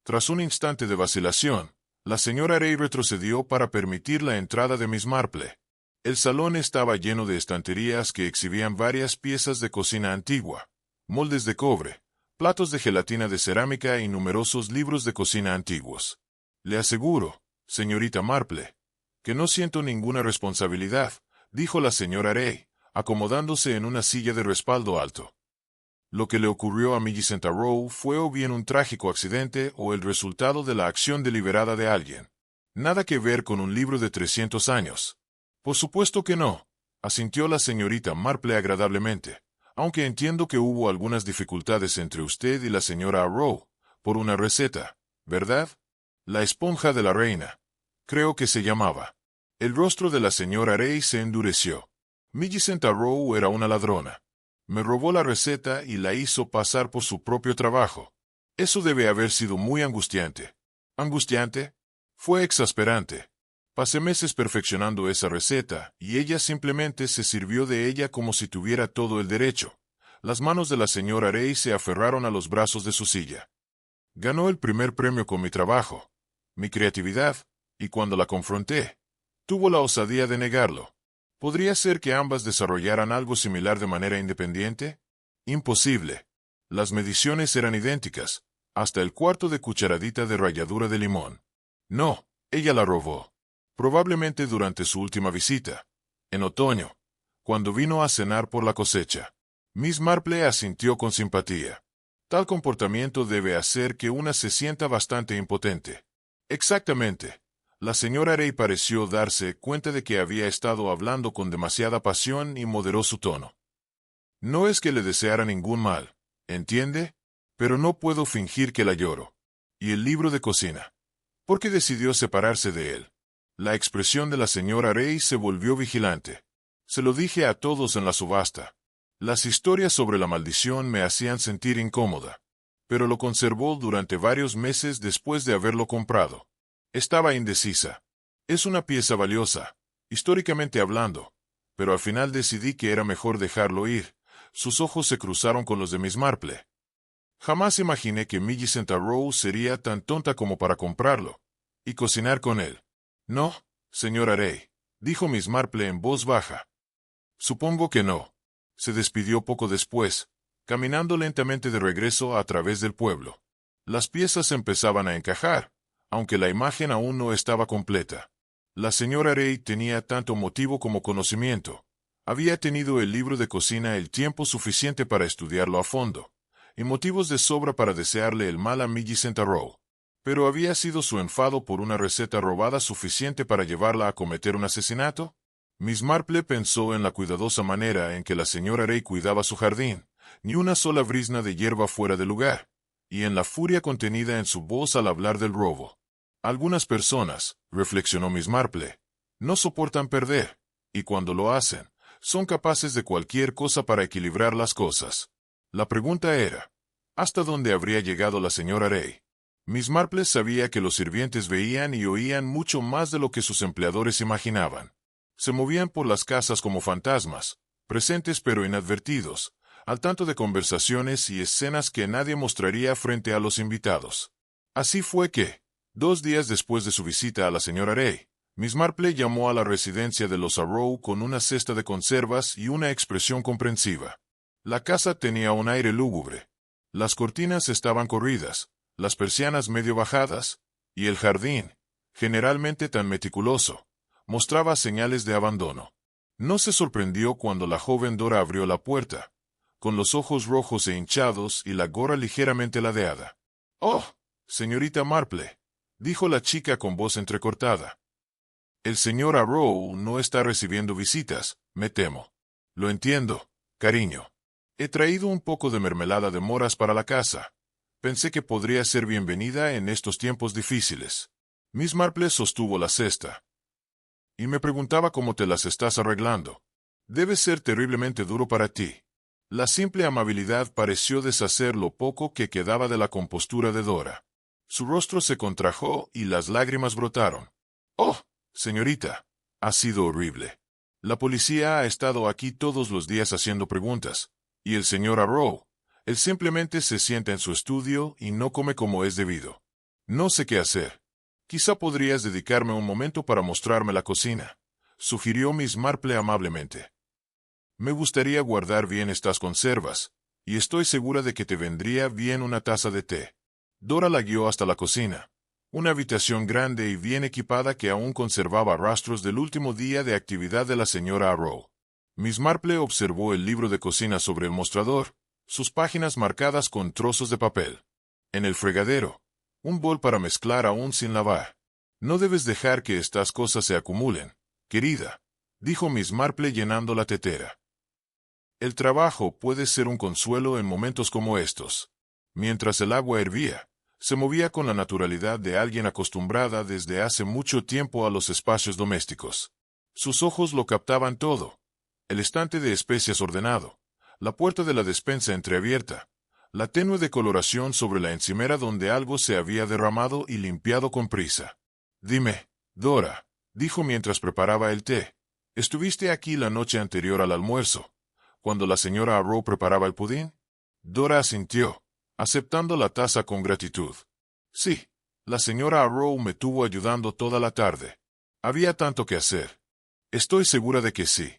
Speaker 1: Tras un instante de vacilación, la señora Ray retrocedió para permitir la entrada de Miss Marple. El salón estaba lleno de estanterías que exhibían varias piezas de cocina antigua, moldes de cobre, platos de gelatina de cerámica y numerosos libros de cocina antiguos. Le aseguro, señorita Marple, que no siento ninguna responsabilidad, dijo la señora Ray, acomodándose en una silla de respaldo alto. Lo que le ocurrió a Millicent Arrow fue o bien un trágico accidente o el resultado de la acción deliberada de alguien. Nada que ver con un libro de 300 años. Por supuesto que no, asintió la señorita Marple agradablemente, aunque entiendo que hubo algunas dificultades entre usted y la señora Arrow, por una receta, ¿verdad? La esponja de la reina. Creo que se llamaba. El rostro de la señora Ray se endureció. Millicent Arrow era una ladrona. Me robó la receta y la hizo pasar por su propio trabajo. Eso debe haber sido muy angustiante. ¿Angustiante? Fue exasperante. Pasé meses perfeccionando esa receta, y ella simplemente se sirvió de ella como si tuviera todo el derecho. Las manos de la señora Ray se aferraron a los brazos de su silla. Ganó el primer premio con mi trabajo, mi creatividad, y cuando la confronté, tuvo la osadía de negarlo. ¿Podría ser que ambas desarrollaran algo similar de manera independiente? Imposible. Las mediciones eran idénticas, hasta el cuarto de cucharadita de ralladura de limón. No, ella la robó. Probablemente durante su última visita, en otoño, cuando vino a cenar por la cosecha. Miss Marple asintió con simpatía. Tal comportamiento debe hacer que una se sienta bastante impotente. Exactamente. La señora Ray pareció darse cuenta de que había estado hablando con demasiada pasión y moderó su tono. No es que le deseara ningún mal, ¿entiende? Pero no puedo fingir que la lloro. ¿Y el libro de cocina? ¿Por qué decidió separarse de él? La expresión de la señora Ray se volvió vigilante. Se lo dije a todos en la subasta. Las historias sobre la maldición me hacían sentir incómoda. Pero lo conservó durante varios meses después de haberlo comprado. Estaba indecisa. Es una pieza valiosa, históricamente hablando, pero al final decidí que era mejor dejarlo ir. Sus ojos se cruzaron con los de Miss Marple. Jamás imaginé que Millicent Arrow sería tan tonta como para comprarlo y cocinar con él. No, señora Ray, dijo Miss Marple en voz baja. Supongo que no. Se despidió poco después, caminando lentamente de regreso a través del pueblo. Las piezas empezaban a encajar, aunque la imagen aún no estaba completa. La señora Ray tenía tanto motivo como conocimiento. Había tenido el libro de cocina el tiempo suficiente para estudiarlo a fondo, y motivos de sobra para desearle el mal a Millicent Arrow. ¿Pero había sido su enfado por una receta robada suficiente para llevarla a cometer un asesinato? Miss Marple pensó en la cuidadosa manera en que la señora Ray cuidaba su jardín, ni una sola brizna de hierba fuera de lugar, y en la furia contenida en su voz al hablar del robo. Algunas personas, reflexionó Miss Marple, no soportan perder, y cuando lo hacen, son capaces de cualquier cosa para equilibrar las cosas. La pregunta era, ¿hasta dónde habría llegado la señora Ray? Miss Marple sabía que los sirvientes veían y oían mucho más de lo que sus empleadores imaginaban. Se movían por las casas como fantasmas, presentes pero inadvertidos, al tanto de conversaciones y escenas que nadie mostraría frente a los invitados. Así fue que, 2 días después de su visita a la señora Ray, Miss Marple llamó a la residencia de los Arrow con una cesta de conservas y una expresión comprensiva. La casa tenía un aire lúgubre. Las cortinas estaban corridas, las persianas medio bajadas, y el jardín, generalmente tan meticuloso, mostraba señales de abandono. No se sorprendió cuando la joven Dora abrió la puerta, con los ojos rojos e hinchados y la gorra ligeramente ladeada. «Oh, señorita Marple», dijo la chica con voz entrecortada. «El señor Arrow no está recibiendo visitas, me temo». «Lo entiendo, cariño. He traído un poco de mermelada de moras para la casa. Pensé que podría ser bienvenida en estos tiempos difíciles». Miss Marple sostuvo la cesta. «Y me preguntaba cómo te las estás arreglando. Debe ser terriblemente duro para ti». La simple amabilidad pareció deshacer lo poco que quedaba de la compostura de Dora. Su rostro se contrajo y las lágrimas brotaron. «Oh, señorita, ha sido horrible. La policía ha estado aquí todos los días haciendo preguntas, Y el señor Arrow, él simplemente se sienta en su estudio y no come como es debido. No sé qué hacer. Quizá podrías dedicarme un momento para mostrarme la cocina, sugirió Miss Marple amablemente. Me gustaría guardar bien estas conservas, y estoy segura de que te vendría bien una taza de té. Dora la guió hasta la cocina, una habitación grande y bien equipada que aún conservaba rastros del último día de actividad de la señora Arrow. Miss Marple observó el libro de cocina sobre el mostrador, sus páginas marcadas con trozos de papel. En el fregadero, un bol para mezclar aún sin lavar. No debes dejar que estas cosas se acumulen, querida, dijo Miss Marple llenando la tetera. El trabajo puede ser un consuelo en momentos como estos. Mientras el agua hervía, se movía con la naturalidad de alguien acostumbrada desde hace mucho tiempo a los espacios domésticos. Sus ojos lo captaban todo. El estante de especias ordenado, la puerta de la despensa entreabierta, la tenue decoloración sobre la encimera donde algo se había derramado y limpiado con prisa. Dime, Dora, dijo mientras preparaba el té, ¿estuviste aquí la noche anterior al almuerzo, cuando la señora Arrow preparaba el pudín? Dora asintió, aceptando la taza con gratitud. Sí, la señora Arrow me tuvo ayudando toda la tarde. Había tanto que hacer. Estoy segura de que sí.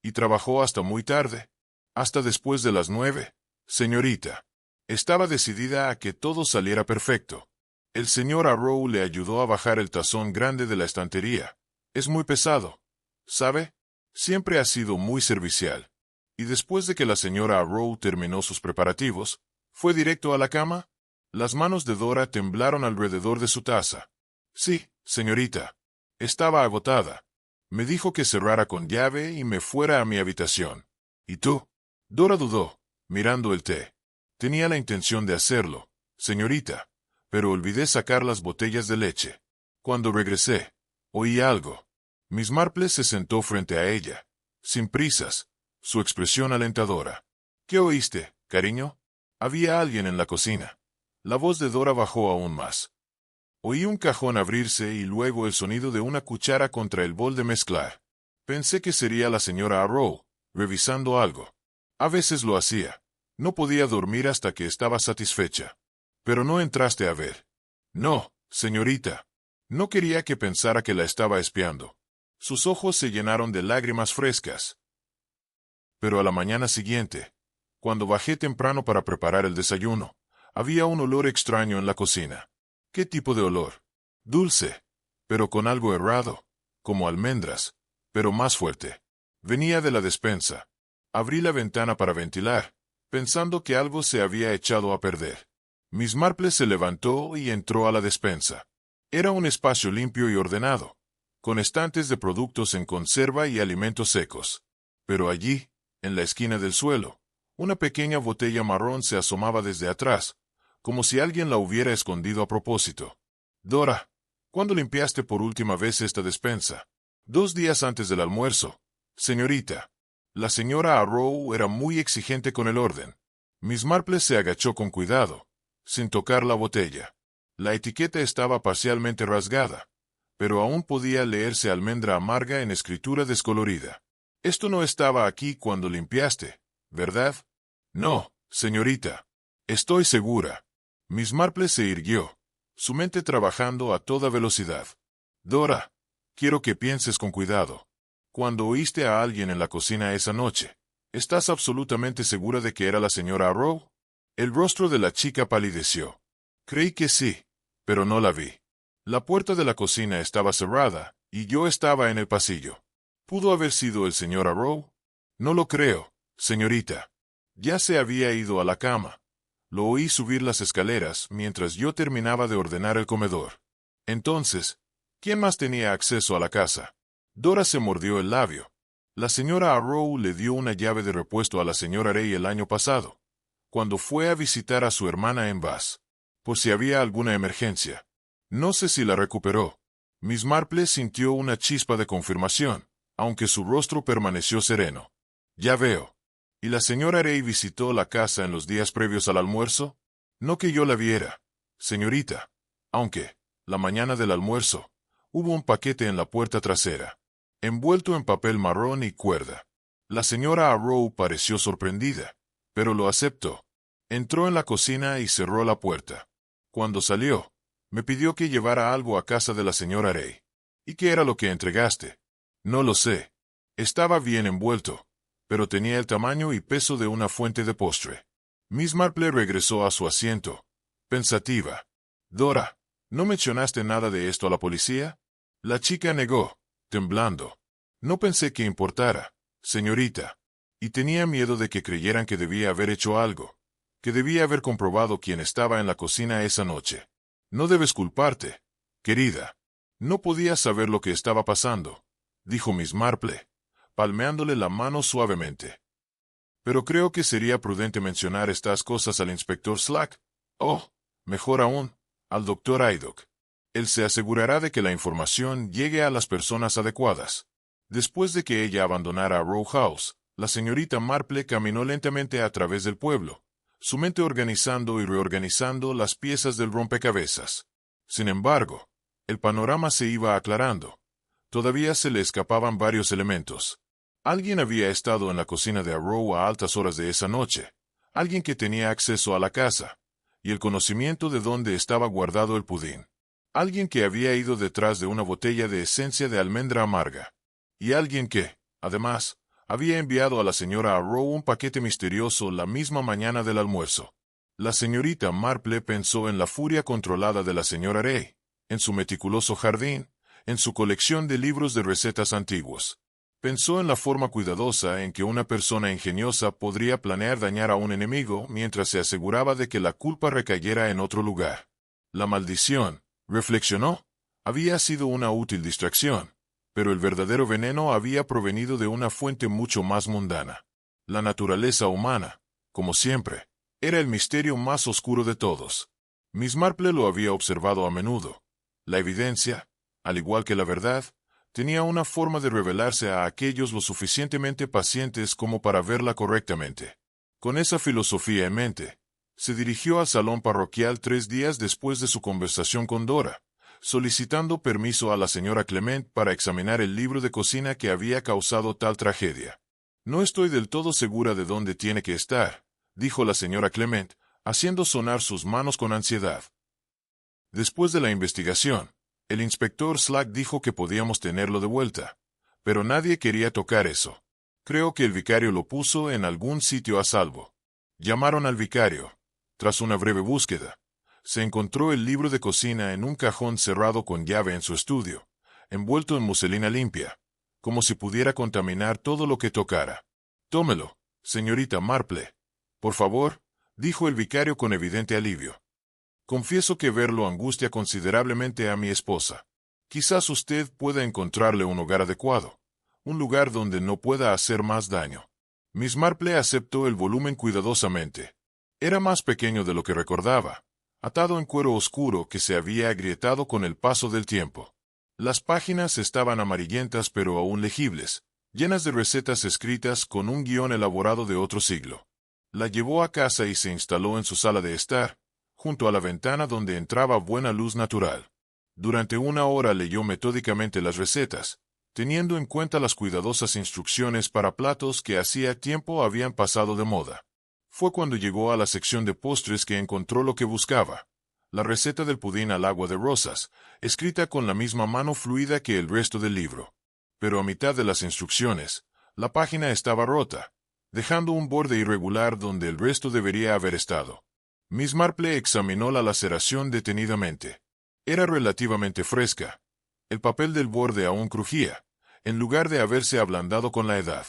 Speaker 1: ¿Y trabajó hasta muy tarde? Hasta después de las 9, señorita. Estaba decidida a que todo saliera perfecto. El señor Arrow le ayudó a bajar el tazón grande de la estantería. Es muy pesado, ¿sabe? Siempre ha sido muy servicial. Y después de que la señora Arrow terminó sus preparativos, ¿fue directo a la cama? Las manos de Dora temblaron alrededor de su taza. Sí, señorita. Estaba agotada. Me dijo que cerrara con llave y me fuera a mi habitación. ¿Y tú? Dora dudó, mirando el té. Tenía la intención de hacerlo, señorita, pero olvidé sacar las botellas de leche. Cuando regresé, oí algo. Miss Marple se sentó frente a ella, sin prisas, su expresión alentadora. ¿Qué oíste, cariño? Había alguien en la cocina. La voz de Dora bajó aún más. Oí un cajón abrirse y luego el sonido de una cuchara contra el bol de mezclar. Pensé que sería la señora Arrow, revisando algo. A veces lo hacía. No podía dormir hasta que estaba satisfecha. Pero no entraste a ver. No, señorita. No quería que pensara que la estaba espiando. Sus ojos se llenaron de lágrimas frescas. Pero a la mañana siguiente, cuando bajé temprano para preparar el desayuno, había un olor extraño en la cocina. ¿Qué tipo de olor? Dulce, pero con algo errado, como almendras, pero más fuerte. Venía de la despensa. Abrí la ventana para ventilar, pensando que algo se había echado a perder. Miss Marple se levantó y entró a la despensa. Era un espacio limpio y ordenado, con estantes de productos en conserva y alimentos secos. Pero allí, en la esquina del suelo, una pequeña botella marrón se asomaba desde atrás, como si alguien la hubiera escondido a propósito. Dora, ¿cuándo limpiaste por última vez esta despensa? 2 días antes del almuerzo, señorita. La señora Arrow era muy exigente con el orden. Miss Marple se agachó con cuidado, sin tocar la botella. La etiqueta estaba parcialmente rasgada, pero aún podía leerse almendra amarga en escritura descolorida. Esto no estaba aquí cuando limpiaste, ¿verdad? No, señorita. Estoy segura. Miss Marple se irguió, su mente trabajando a toda velocidad. Dora, quiero que pienses con cuidado. Cuando oíste a alguien en la cocina esa noche, ¿estás absolutamente segura de que era la señora Arrow? El rostro de la chica palideció. Creí que sí, pero no la vi. La puerta de la cocina estaba cerrada, y yo estaba en el pasillo. ¿Pudo haber sido el señor Arrow? No lo creo, señorita. Ya se había ido a la cama. Lo oí subir las escaleras mientras yo terminaba de ordenar el comedor. Entonces, ¿quién más tenía acceso a la casa? Dora se mordió el labio. La señora Arrow le dio una llave de repuesto a la señora Rey el año pasado, cuando fue a visitar a su hermana en Bath, por si había alguna emergencia. No sé si la recuperó. Miss Marple sintió una chispa de confirmación, aunque su rostro permaneció sereno. Ya veo. ¿Y la señora Rey visitó la casa en los días previos al almuerzo? No que yo la viera, señorita. Aunque, la mañana del almuerzo, hubo un paquete en la puerta trasera, envuelto en papel marrón y cuerda. La señora Arrow pareció sorprendida, pero lo aceptó. Entró en la cocina y cerró la puerta. Cuando salió, me pidió que llevara algo a casa de la señora Ray. ¿Y qué era lo que entregaste? No lo sé. Estaba bien envuelto, pero tenía el tamaño y peso de una fuente de postre. Miss Marple regresó a su asiento, pensativa. Dora, ¿no mencionaste nada de esto a la policía? La chica negó, temblando. No pensé que importara, señorita. Y tenía miedo de que creyeran que debía haber hecho algo, que debía haber comprobado quién estaba en la cocina esa noche. No debes culparte, querida. No podías saber lo que estaba pasando, dijo Miss Marple, palmeándole la mano suavemente. Pero creo que sería prudente mencionar estas cosas al inspector Slack. Oh, mejor aún, al doctor Haydock. Él se asegurará de que la información llegue a las personas adecuadas. Después de que ella abandonara Row House, la señorita Marple caminó lentamente a través del pueblo, su mente organizando y reorganizando las piezas del rompecabezas. Sin embargo, el panorama se iba aclarando. Todavía se le escapaban varios elementos. Alguien había estado en la cocina de Arrow a altas horas de esa noche, alguien que tenía acceso a la casa, y el conocimiento de dónde estaba guardado el pudín. Alguien que había ido detrás de una botella de esencia de almendra amarga. Y alguien que, además, había enviado a la señora Arrow un paquete misterioso la misma mañana del almuerzo. La señorita Marple pensó en la furia controlada de la señora Ray, en su meticuloso jardín, en su colección de libros de recetas antiguos. Pensó en la forma cuidadosa en que una persona ingeniosa podría planear dañar a un enemigo mientras se aseguraba de que la culpa recayera en otro lugar. La maldición, reflexionó, había sido una útil distracción, pero el verdadero veneno había provenido de una fuente mucho más mundana. La naturaleza humana, como siempre, era el misterio más oscuro de todos. Miss Marple lo había observado a menudo. La evidencia, al igual que la verdad, tenía una forma de revelarse a aquellos lo suficientemente pacientes como para verla correctamente. Con esa filosofía en mente, se dirigió al salón parroquial 3 días después de su conversación con Dora, solicitando permiso a la señora Clement para examinar el libro de cocina que había causado tal tragedia. No estoy del todo segura de dónde tiene que estar, dijo la señora Clement, haciendo sonar sus manos con ansiedad. Después de la investigación, el inspector Slack dijo que podíamos tenerlo de vuelta, pero nadie quería tocar eso. Creo que el vicario lo puso en algún sitio a salvo. Llamaron al vicario. Tras una breve búsqueda, se encontró el libro de cocina en un cajón cerrado con llave en su estudio, envuelto en muselina limpia, como si pudiera contaminar todo lo que tocara. Tómelo, señorita Marple. Por favor, dijo el vicario con evidente alivio. Confieso que verlo angustia considerablemente a mi esposa. Quizás usted pueda encontrarle un hogar adecuado, un lugar donde no pueda hacer más daño. Miss Marple aceptó el volumen cuidadosamente. Era más pequeño de lo que recordaba, atado en cuero oscuro que se había agrietado con el paso del tiempo. Las páginas estaban amarillentas pero aún legibles, llenas de recetas escritas con un guión elaborado de otro siglo. La llevó a casa y se instaló en su sala de estar, junto a la ventana donde entraba buena luz natural. Durante 1 hora leyó metódicamente las recetas, teniendo en cuenta las cuidadosas instrucciones para platos que hacía tiempo habían pasado de moda. Fue cuando llegó a la sección de postres que encontró lo que buscaba: la receta del pudín al agua de rosas, escrita con la misma mano fluida que el resto del libro. Pero a mitad de las instrucciones, la página estaba rota, dejando un borde irregular donde el resto debería haber estado. Miss Marple examinó la laceración detenidamente. Era relativamente fresca. El papel del borde aún crujía, en lugar de haberse ablandado con la edad.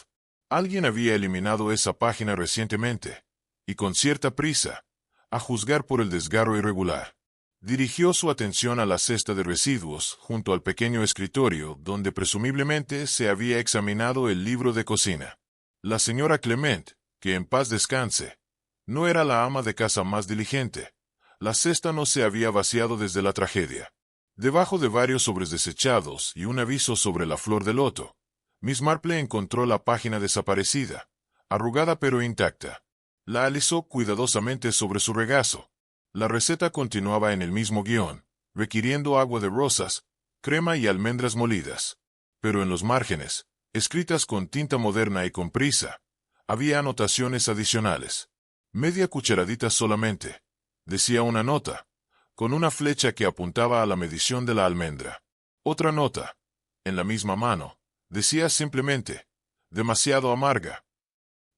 Speaker 1: Alguien había eliminado esa página recientemente, y con cierta prisa, a juzgar por el desgarro irregular. Dirigió su atención a la cesta de residuos junto al pequeño escritorio donde presumiblemente se había examinado el libro de cocina. La señora Clement, que en paz descanse, no era la ama de casa más diligente. La cesta no se había vaciado desde la tragedia. Debajo de varios sobres desechados y un aviso sobre la flor de loto, Miss Marple encontró la página desaparecida, arrugada pero intacta. La alisó cuidadosamente sobre su regazo. La receta continuaba en el mismo guión, requiriendo agua de rosas, crema y almendras molidas. Pero en los márgenes, escritas con tinta moderna y con prisa, había anotaciones adicionales. Media cucharadita solamente, decía una nota, con una flecha que apuntaba a la medición de la almendra. Otra nota, en la misma mano, decía simplemente, demasiado amarga.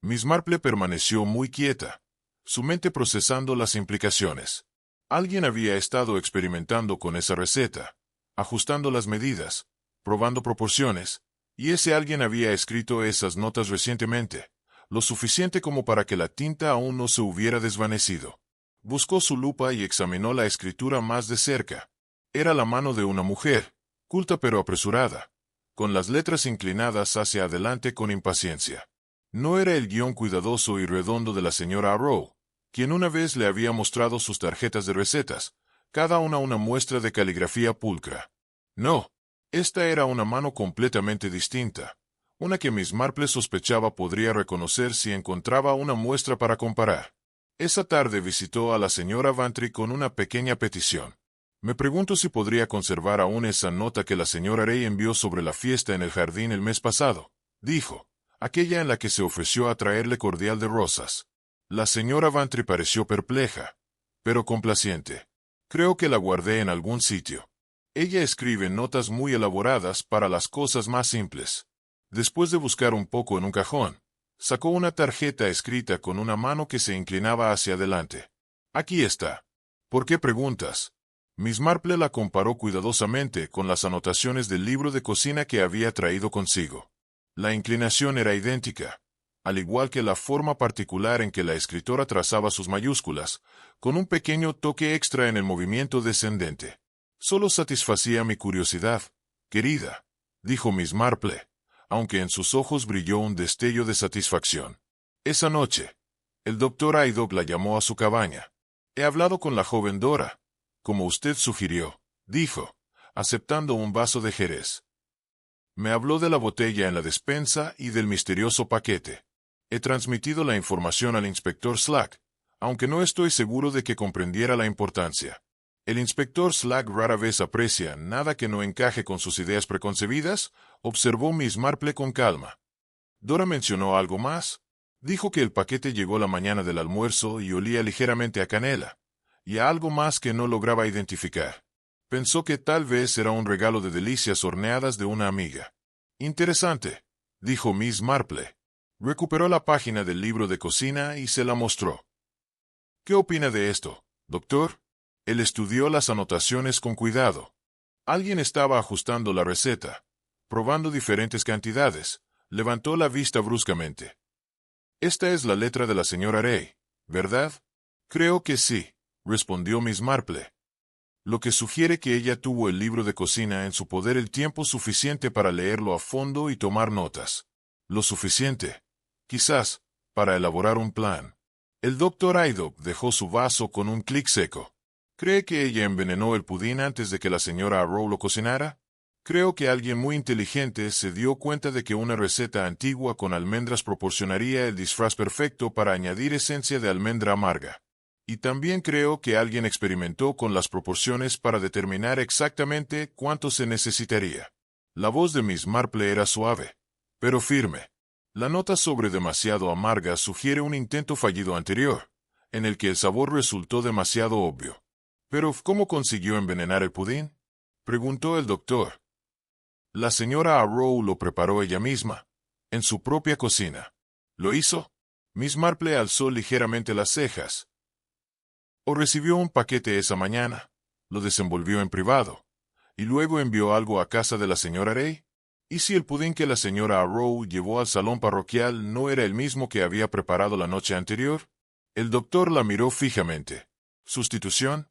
Speaker 1: Miss Marple permaneció muy quieta, su mente procesando las implicaciones. Alguien había estado experimentando con esa receta, ajustando las medidas, probando proporciones, y ese alguien había escrito esas notas recientemente, lo suficiente como para que la tinta aún no se hubiera desvanecido. Buscó su lupa y examinó la escritura más de cerca. Era la mano de una mujer, culta pero apresurada, con las letras inclinadas hacia adelante con impaciencia. No era el guión cuidadoso y redondo de la señora Arrow, quien una vez le había mostrado sus tarjetas de recetas, cada una muestra de caligrafía pulcra. No, esta era una mano completamente distinta, una que Miss Marple sospechaba podría reconocer si encontraba una muestra para comparar. Esa tarde visitó a la señora Vantry con una pequeña petición. Me pregunto si podría conservar aún esa nota que la señora Ray envió sobre la fiesta en el jardín el mes pasado, dijo, aquella en la que se ofreció a traerle cordial de rosas. La señora Vantry pareció perpleja, pero complaciente. Creo que la guardé en algún sitio. Ella escribe notas muy elaboradas para las cosas más simples. Después de buscar un poco en un cajón, sacó una tarjeta escrita con una mano que se inclinaba hacia adelante. Aquí está. ¿Por qué preguntas? Miss Marple la comparó cuidadosamente con las anotaciones del libro de cocina que había traído consigo. La inclinación era idéntica, al igual que la forma particular en que la escritora trazaba sus mayúsculas, con un pequeño toque extra en el movimiento descendente. Solo satisfacía mi curiosidad, querida, dijo Miss Marple, aunque en sus ojos brilló un destello de satisfacción. Esa noche, el doctor Aydock la llamó a su cabaña. He hablado con la joven Dora, como usted sugirió, dijo, aceptando un vaso de jerez. Me habló de la botella en la despensa y del misterioso paquete. He transmitido la información al inspector Slack, aunque no estoy seguro de que comprendiera la importancia. El inspector Slack rara vez aprecia nada que no encaje con sus ideas preconcebidas, observó Miss Marple con calma. ¿Dora mencionó algo más? Dijo que el paquete llegó la mañana del almuerzo y olía ligeramente a canela, y a algo más que no lograba identificar. Pensó que tal vez era un regalo de delicias horneadas de una amiga. Interesante, dijo Miss Marple. Recuperó la página del libro de cocina y se la mostró. ¿Qué opina de esto, doctor? Él estudió las anotaciones con cuidado. Alguien estaba ajustando la receta, probando diferentes cantidades. Levantó la vista bruscamente. Esta es la letra de la señora Ray, ¿verdad? Creo que sí, respondió Miss Marple. Lo que sugiere que ella tuvo el libro de cocina en su poder el tiempo suficiente para leerlo a fondo y tomar notas. Lo suficiente, quizás, para elaborar un plan. El doctor Aydock dejó su vaso con un clic seco. ¿Cree que ella envenenó el pudín antes de que la señora Arrow lo cocinara? Creo que alguien muy inteligente se dio cuenta de que una receta antigua con almendras proporcionaría el disfraz perfecto para añadir esencia de almendra amarga. Y también creo que alguien experimentó con las proporciones para determinar exactamente cuánto se necesitaría. La voz de Miss Marple era suave, pero firme. La nota sobre demasiado amarga sugiere un intento fallido anterior, en el que el sabor resultó demasiado obvio. ¿Pero cómo consiguió envenenar el pudín?, preguntó el doctor. La señora Arrow lo preparó ella misma, en su propia cocina. ¿Lo hizo? Miss Marple alzó ligeramente las cejas. ¿O recibió un paquete esa mañana? Lo desenvolvió en privado, y luego envió algo a casa de la señora Ray. ¿Y si el pudín que la señora Arrow llevó al salón parroquial no era el mismo que había preparado la noche anterior? El doctor la miró fijamente. ¿Sustitución?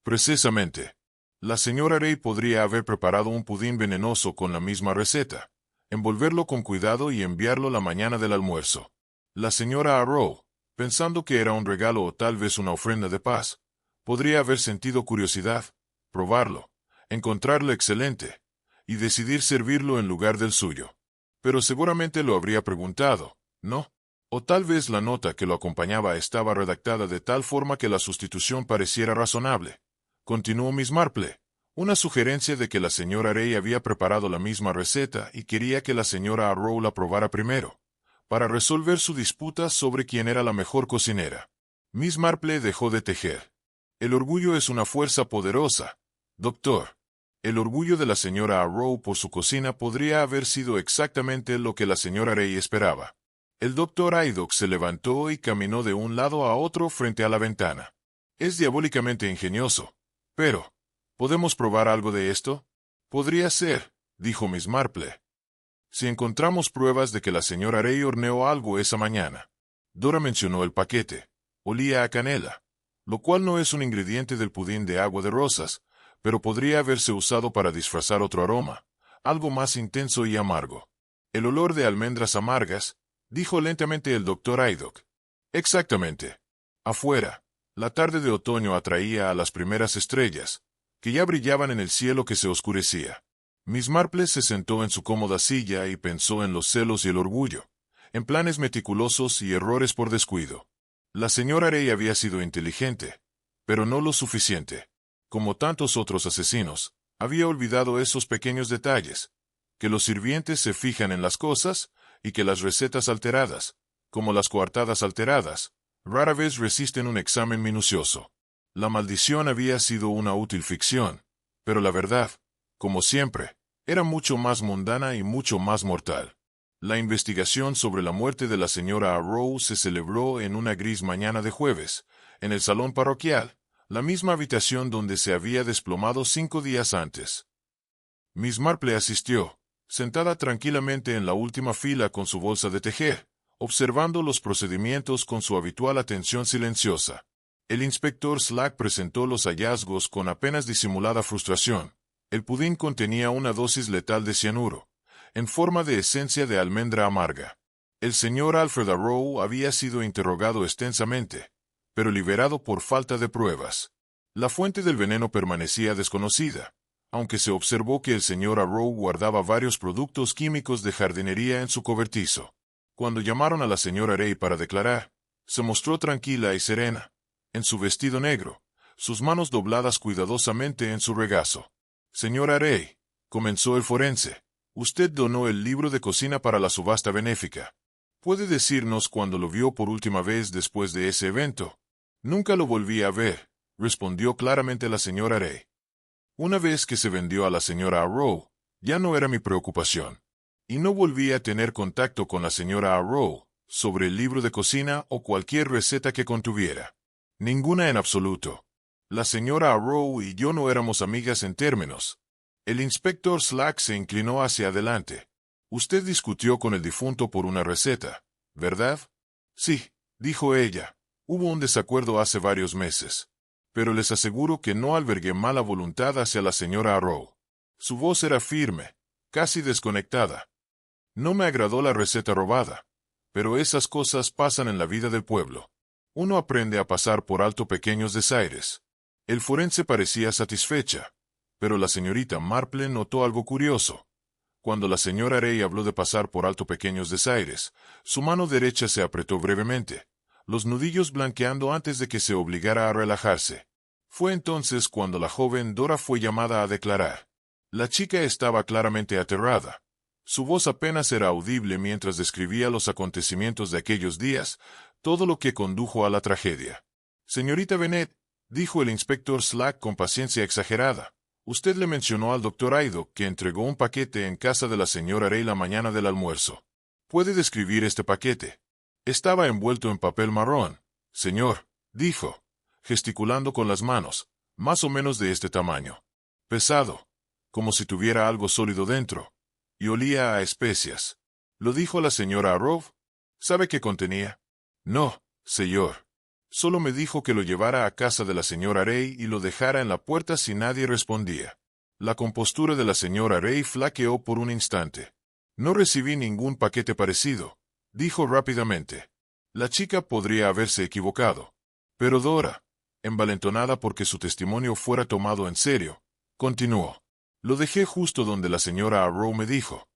Speaker 1: Precisamente. La señora Ray podría haber preparado un pudín venenoso con la misma receta, envolverlo con cuidado y enviarlo la mañana del almuerzo. La señora Arrow, pensando que era un regalo o tal vez una ofrenda de paz, podría haber sentido curiosidad, probarlo, encontrarlo excelente, y decidir servirlo en lugar del suyo. Pero seguramente lo habría preguntado, ¿no? O tal vez la nota que lo acompañaba estaba redactada de tal forma que la sustitución pareciera razonable. Continuó Miss Marple, una sugerencia de que la señora Ray había preparado la misma receta y quería que la señora Arrow la probara primero, para resolver su disputa sobre quién era la mejor cocinera. Miss Marple dejó de tejer. El orgullo es una fuerza poderosa, doctor. El orgullo de la señora Arrow por su cocina podría haber sido exactamente lo que la señora Rey esperaba. El doctor Idoc se levantó y caminó de un lado a otro frente a la ventana. Es diabólicamente ingenioso. Pero, ¿podemos probar algo de esto? Podría ser, dijo Miss Marple. Si encontramos pruebas de que la señora Rey horneó algo esa mañana. Dora mencionó el paquete. Olía a canela, lo cual no es un ingrediente del pudín de agua de rosas, pero podría haberse usado para disfrazar otro aroma, algo más intenso y amargo. El olor de almendras amargas, dijo lentamente el doctor Idoc. Exactamente. Afuera, la tarde de otoño atraía a las primeras estrellas, que ya brillaban en el cielo que se oscurecía. Miss Marple se sentó en su cómoda silla y pensó en los celos y el orgullo, en planes meticulosos y errores por descuido. La señora Rey había sido inteligente, pero no lo suficiente. Como tantos otros asesinos, había olvidado esos pequeños detalles, que los sirvientes se fijan en las cosas y que las recetas alteradas, como las coartadas alteradas, rara vez resisten un examen minucioso. La maldición había sido una útil ficción, pero la verdad, como siempre, era mucho más mundana y mucho más mortal. La investigación sobre la muerte de la señora Arrow se celebró en una gris mañana de jueves, en el salón parroquial, la misma habitación donde se había desplomado 5 días antes. Miss Marple asistió, sentada tranquilamente en la última fila con su bolsa de tejer, observando los procedimientos con su habitual atención silenciosa. El inspector Slack presentó los hallazgos con apenas disimulada frustración. El pudín contenía una dosis letal de cianuro, en forma de esencia de almendra amarga. El señor Alfred Arrow había sido interrogado extensamente, pero liberado por falta de pruebas. La fuente del veneno permanecía desconocida, aunque se observó que el señor Arrow guardaba varios productos químicos de jardinería en su cobertizo. Cuando llamaron a la señora Rey para declarar, se mostró tranquila y serena, en su vestido negro, sus manos dobladas cuidadosamente en su regazo. Señora Rey, comenzó el forense, usted donó el libro de cocina para la subasta benéfica. ¿Puede decirnos cuándo lo vio por última vez después de ese evento? Nunca lo volví a ver, respondió claramente la señora Rey. Una vez que se vendió a la señora Arrow, ya no era mi preocupación. Y no volví a tener contacto con la señora Arrow sobre el libro de cocina o cualquier receta que contuviera. Ninguna en absoluto. La señora Arrow y yo no éramos amigas en términos. El inspector Slack se inclinó hacia adelante. Usted discutió con el difunto por una receta, ¿verdad? Sí, dijo ella. Hubo un desacuerdo hace varios meses. Pero les aseguro que no albergué mala voluntad hacia la señora Arrow. Su voz era firme, casi desconectada. No me agradó la receta robada, pero esas cosas pasan en la vida del pueblo. Uno aprende a pasar por alto pequeños desaires. El forense parecía satisfecha, pero la señorita Marple notó algo curioso. Cuando la señora Rey habló de pasar por alto pequeños desaires, su mano derecha se apretó brevemente, los nudillos blanqueando antes de que se obligara a relajarse. Fue entonces cuando la joven Dora fue llamada a declarar. La chica estaba claramente aterrada. Su voz apenas era audible mientras describía los acontecimientos de aquellos días, todo lo que condujo a la tragedia. Señorita Bennet, dijo el inspector Slack con paciencia exagerada, usted le mencionó al doctor Idoc que entregó un paquete en casa de la señora Rey la mañana del almuerzo. ¿Puede describir este paquete? Estaba envuelto en papel marrón, señor, dijo, gesticulando con las manos, más o menos de este tamaño. Pesado, como si tuviera algo sólido dentro, y olía a especias. ¿Lo dijo la señora Arrow? ¿Sabe qué contenía? No, señor. Solo me dijo que lo llevara a casa de la señora Rey y lo dejara en la puerta si nadie respondía. La compostura de la señora Rey flaqueó por un instante. No recibí ningún paquete parecido, dijo rápidamente. La chica podría haberse equivocado. Pero Dora, envalentonada porque su testimonio fuera tomado en serio, continuó. Lo dejé justo donde la señora Arrow me dijo.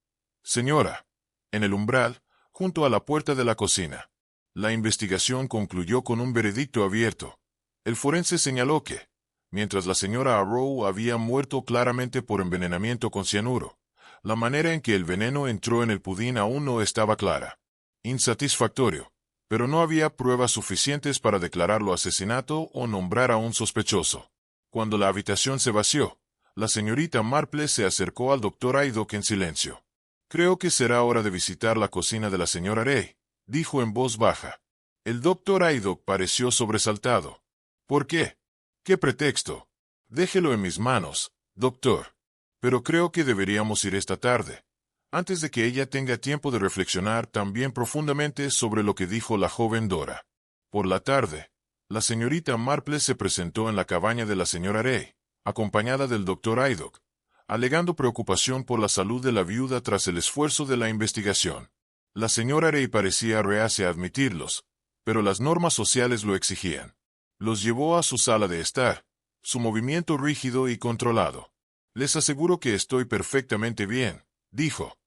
Speaker 1: Señora, en el umbral, junto a la puerta de la cocina. La investigación concluyó con un veredicto abierto. El forense señaló que, mientras la señora Arrow había muerto claramente por envenenamiento con cianuro, la manera en que el veneno entró en el pudín aún no estaba clara. Insatisfactorio, pero no había pruebas suficientes para declararlo asesinato o nombrar a un sospechoso. Cuando la habitación se vació, la señorita Marple se acercó al doctor Aydock en silencio. «Creo que será hora de visitar la cocina de la señora Rey», dijo en voz baja. El doctor Aydock pareció sobresaltado. «¿Por qué? ¿Qué pretexto? Déjelo en mis manos, doctor. Pero creo que deberíamos ir esta tarde, antes de que ella tenga tiempo de reflexionar también profundamente sobre lo que dijo la joven Dora». Por la tarde, la señorita Marple se presentó en la cabaña de la señora Rey, acompañada del doctor Aydock, alegando preocupación por la salud de la viuda tras el esfuerzo de la investigación. La señora Rey parecía reacia a admitirlos, pero las normas sociales lo exigían. Los llevó a su sala de estar, su movimiento rígido y controlado. «Les aseguro que estoy perfectamente bien», dijo.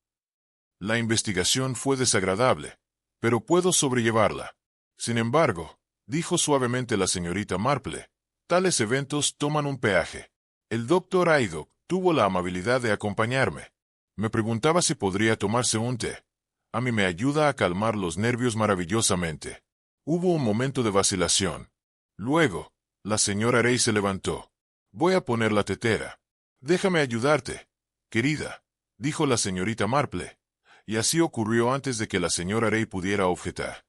Speaker 1: «La investigación fue desagradable, pero puedo sobrellevarla. Sin embargo», dijo suavemente la señorita Marple, «tales eventos toman un peaje». El doctor Aydock tuvo la amabilidad de acompañarme. Me preguntaba si podría tomarse un té. A mí me ayuda a calmar los nervios maravillosamente. Hubo un momento de vacilación. Luego, la señora Rey se levantó. «Voy a poner la tetera». «Déjame ayudarte, querida», dijo la señorita Marple, y así ocurrió antes de que la señora Rey pudiera objetar.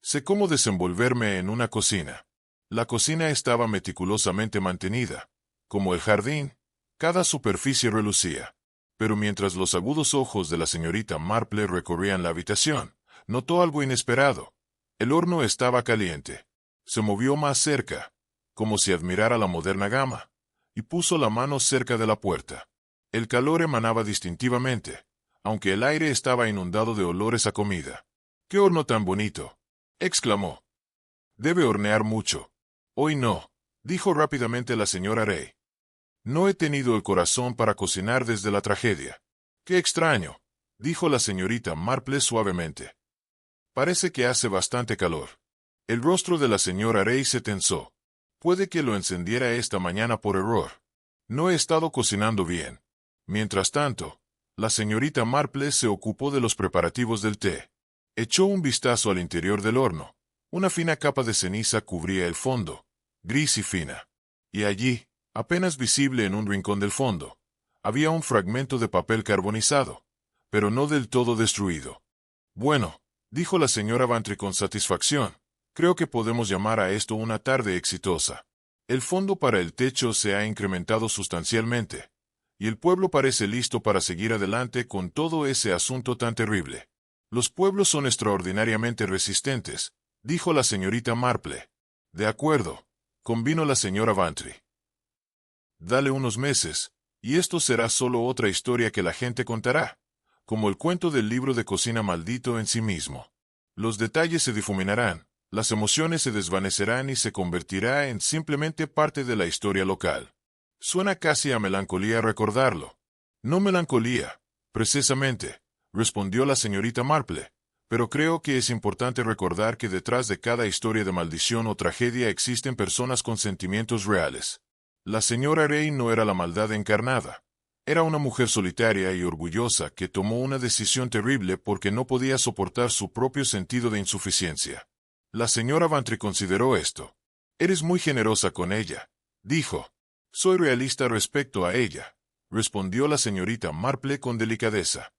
Speaker 1: Sé cómo desenvolverme en una cocina. La cocina estaba meticulosamente mantenida. Como el jardín, cada superficie relucía. Pero mientras los agudos ojos de la señorita Marple recorrían la habitación, notó algo inesperado. El horno estaba caliente. Se movió más cerca, como si admirara la moderna gama, y puso la mano cerca de la puerta. El calor emanaba distintivamente, aunque el aire estaba inundado de olores a comida. «¡Qué horno tan bonito!», exclamó. «Debe hornear mucho». «Hoy no», dijo rápidamente la señora Rey. «No he tenido el corazón para cocinar desde la tragedia». «Qué extraño», dijo la señorita Marple suavemente. «Parece que hace bastante calor». El rostro de la señora Rey se tensó. «Puede que lo encendiera esta mañana por error. No he estado cocinando bien». Mientras tanto, la señorita Marple se ocupó de los preparativos del té. Echó un vistazo al interior del horno. Una fina capa de ceniza cubría el fondo, gris y fina. Y allí, apenas visible en un rincón del fondo, había un fragmento de papel carbonizado, pero no del todo destruido. «Bueno», dijo la señora Bantry con satisfacción, «creo que podemos llamar a esto una tarde exitosa. El fondo para el techo se ha incrementado sustancialmente, y el pueblo parece listo para seguir adelante con todo ese asunto tan terrible». «Los pueblos son extraordinariamente resistentes», dijo la señorita Marple. «De acuerdo», convino la señora Bantry. «Dale unos meses, y esto será solo otra historia que la gente contará, como el cuento del libro de cocina maldito en sí mismo. Los detalles se difuminarán, las emociones se desvanecerán y se convertirá en simplemente parte de la historia local». Suena casi a melancolía recordarlo. «No melancolía, precisamente», respondió la señorita Marple, «pero creo que es importante recordar que detrás de cada historia de maldición o tragedia existen personas con sentimientos reales. La señora Rey no era la maldad encarnada. Era una mujer solitaria y orgullosa que tomó una decisión terrible porque no podía soportar su propio sentido de insuficiencia». La señora Bantry consideró esto. «Eres muy generosa con ella», dijo. «Soy realista respecto a ella», respondió la señorita Marple con delicadeza.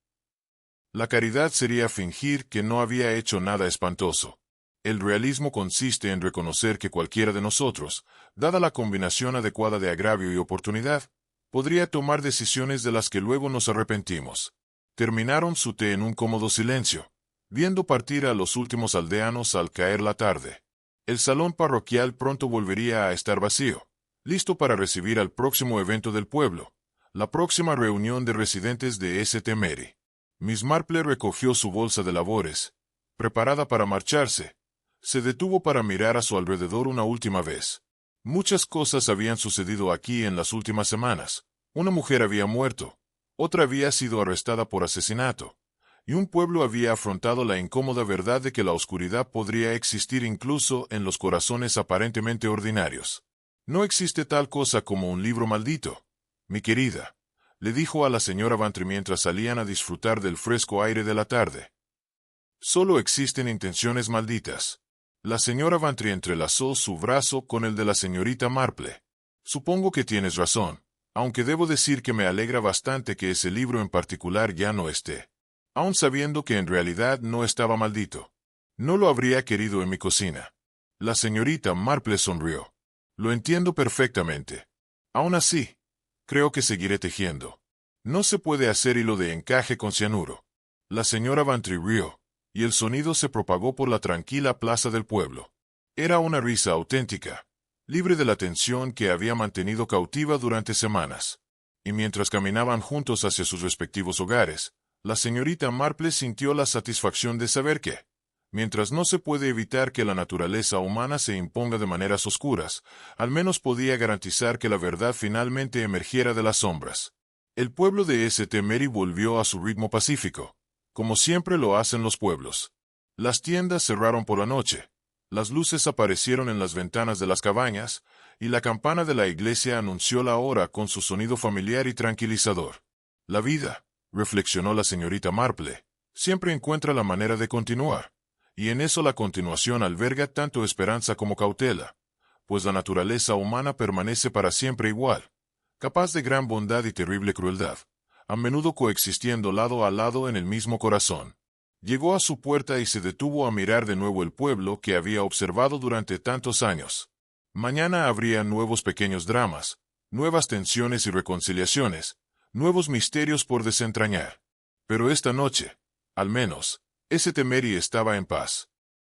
Speaker 1: «La caridad sería fingir que no había hecho nada espantoso. El realismo consiste en reconocer que cualquiera de nosotros, dada la combinación adecuada de agravio y oportunidad, podría tomar decisiones de las que luego nos arrepentimos». Terminaron su té en un cómodo silencio, viendo partir a los últimos aldeanos al caer la tarde. El salón parroquial pronto volvería a estar vacío, listo para recibir al próximo evento del pueblo, la próxima reunión de residentes de St. Mary. Miss Marple recogió su bolsa de labores, preparada para marcharse. Se detuvo para mirar a su alrededor una última vez. Muchas cosas habían sucedido aquí en las últimas semanas. Una mujer había muerto, otra había sido arrestada por asesinato, y un pueblo había afrontado la incómoda verdad de que la oscuridad podría existir incluso en los corazones aparentemente ordinarios. «No existe tal cosa como un libro maldito, mi querida», le dijo a la señora Bantry mientras salían a disfrutar del fresco aire de la tarde. Solo existen intenciones malditas. La señora Vantry entrelazó su brazo con el de la señorita Marple. Supongo que tienes razón, aunque debo decir que me alegra bastante que ese libro en particular ya no esté. Aun sabiendo que en realidad no estaba maldito. No lo habría querido en mi cocina. La señorita Marple sonrió. Lo entiendo perfectamente. Aún así, creo que seguiré tejiendo. No se puede hacer hilo de encaje con cianuro. La señora Vantry rió, y el sonido se propagó por la tranquila plaza del pueblo. Era una risa auténtica, libre de la tensión que había mantenido cautiva durante semanas. Y mientras caminaban juntos hacia sus respectivos hogares, la señorita Marple sintió la satisfacción de saber que, mientras no se puede evitar que la naturaleza humana se imponga de maneras oscuras, al menos podía garantizar que la verdad finalmente emergiera de las sombras. El pueblo de St. Mary volvió a su ritmo pacífico, como siempre lo hacen los pueblos. Las tiendas cerraron por la noche, las luces aparecieron en las ventanas de las cabañas, y la campana de la iglesia anunció la hora con su sonido familiar y tranquilizador. La vida, reflexionó la señorita Marple, siempre encuentra la manera de continuar, y en eso la continuación alberga tanto esperanza como cautela, pues la naturaleza humana permanece para siempre igual, capaz de gran bondad y terrible crueldad, a menudo coexistiendo lado a lado en el mismo corazón. Llegó a su puerta y se detuvo a mirar de nuevo el pueblo que había observado durante tantos años. Mañana habría nuevos pequeños dramas, nuevas tensiones y reconciliaciones, nuevos misterios por desentrañar. Pero esta noche, al menos, St. Mary estaba en paz.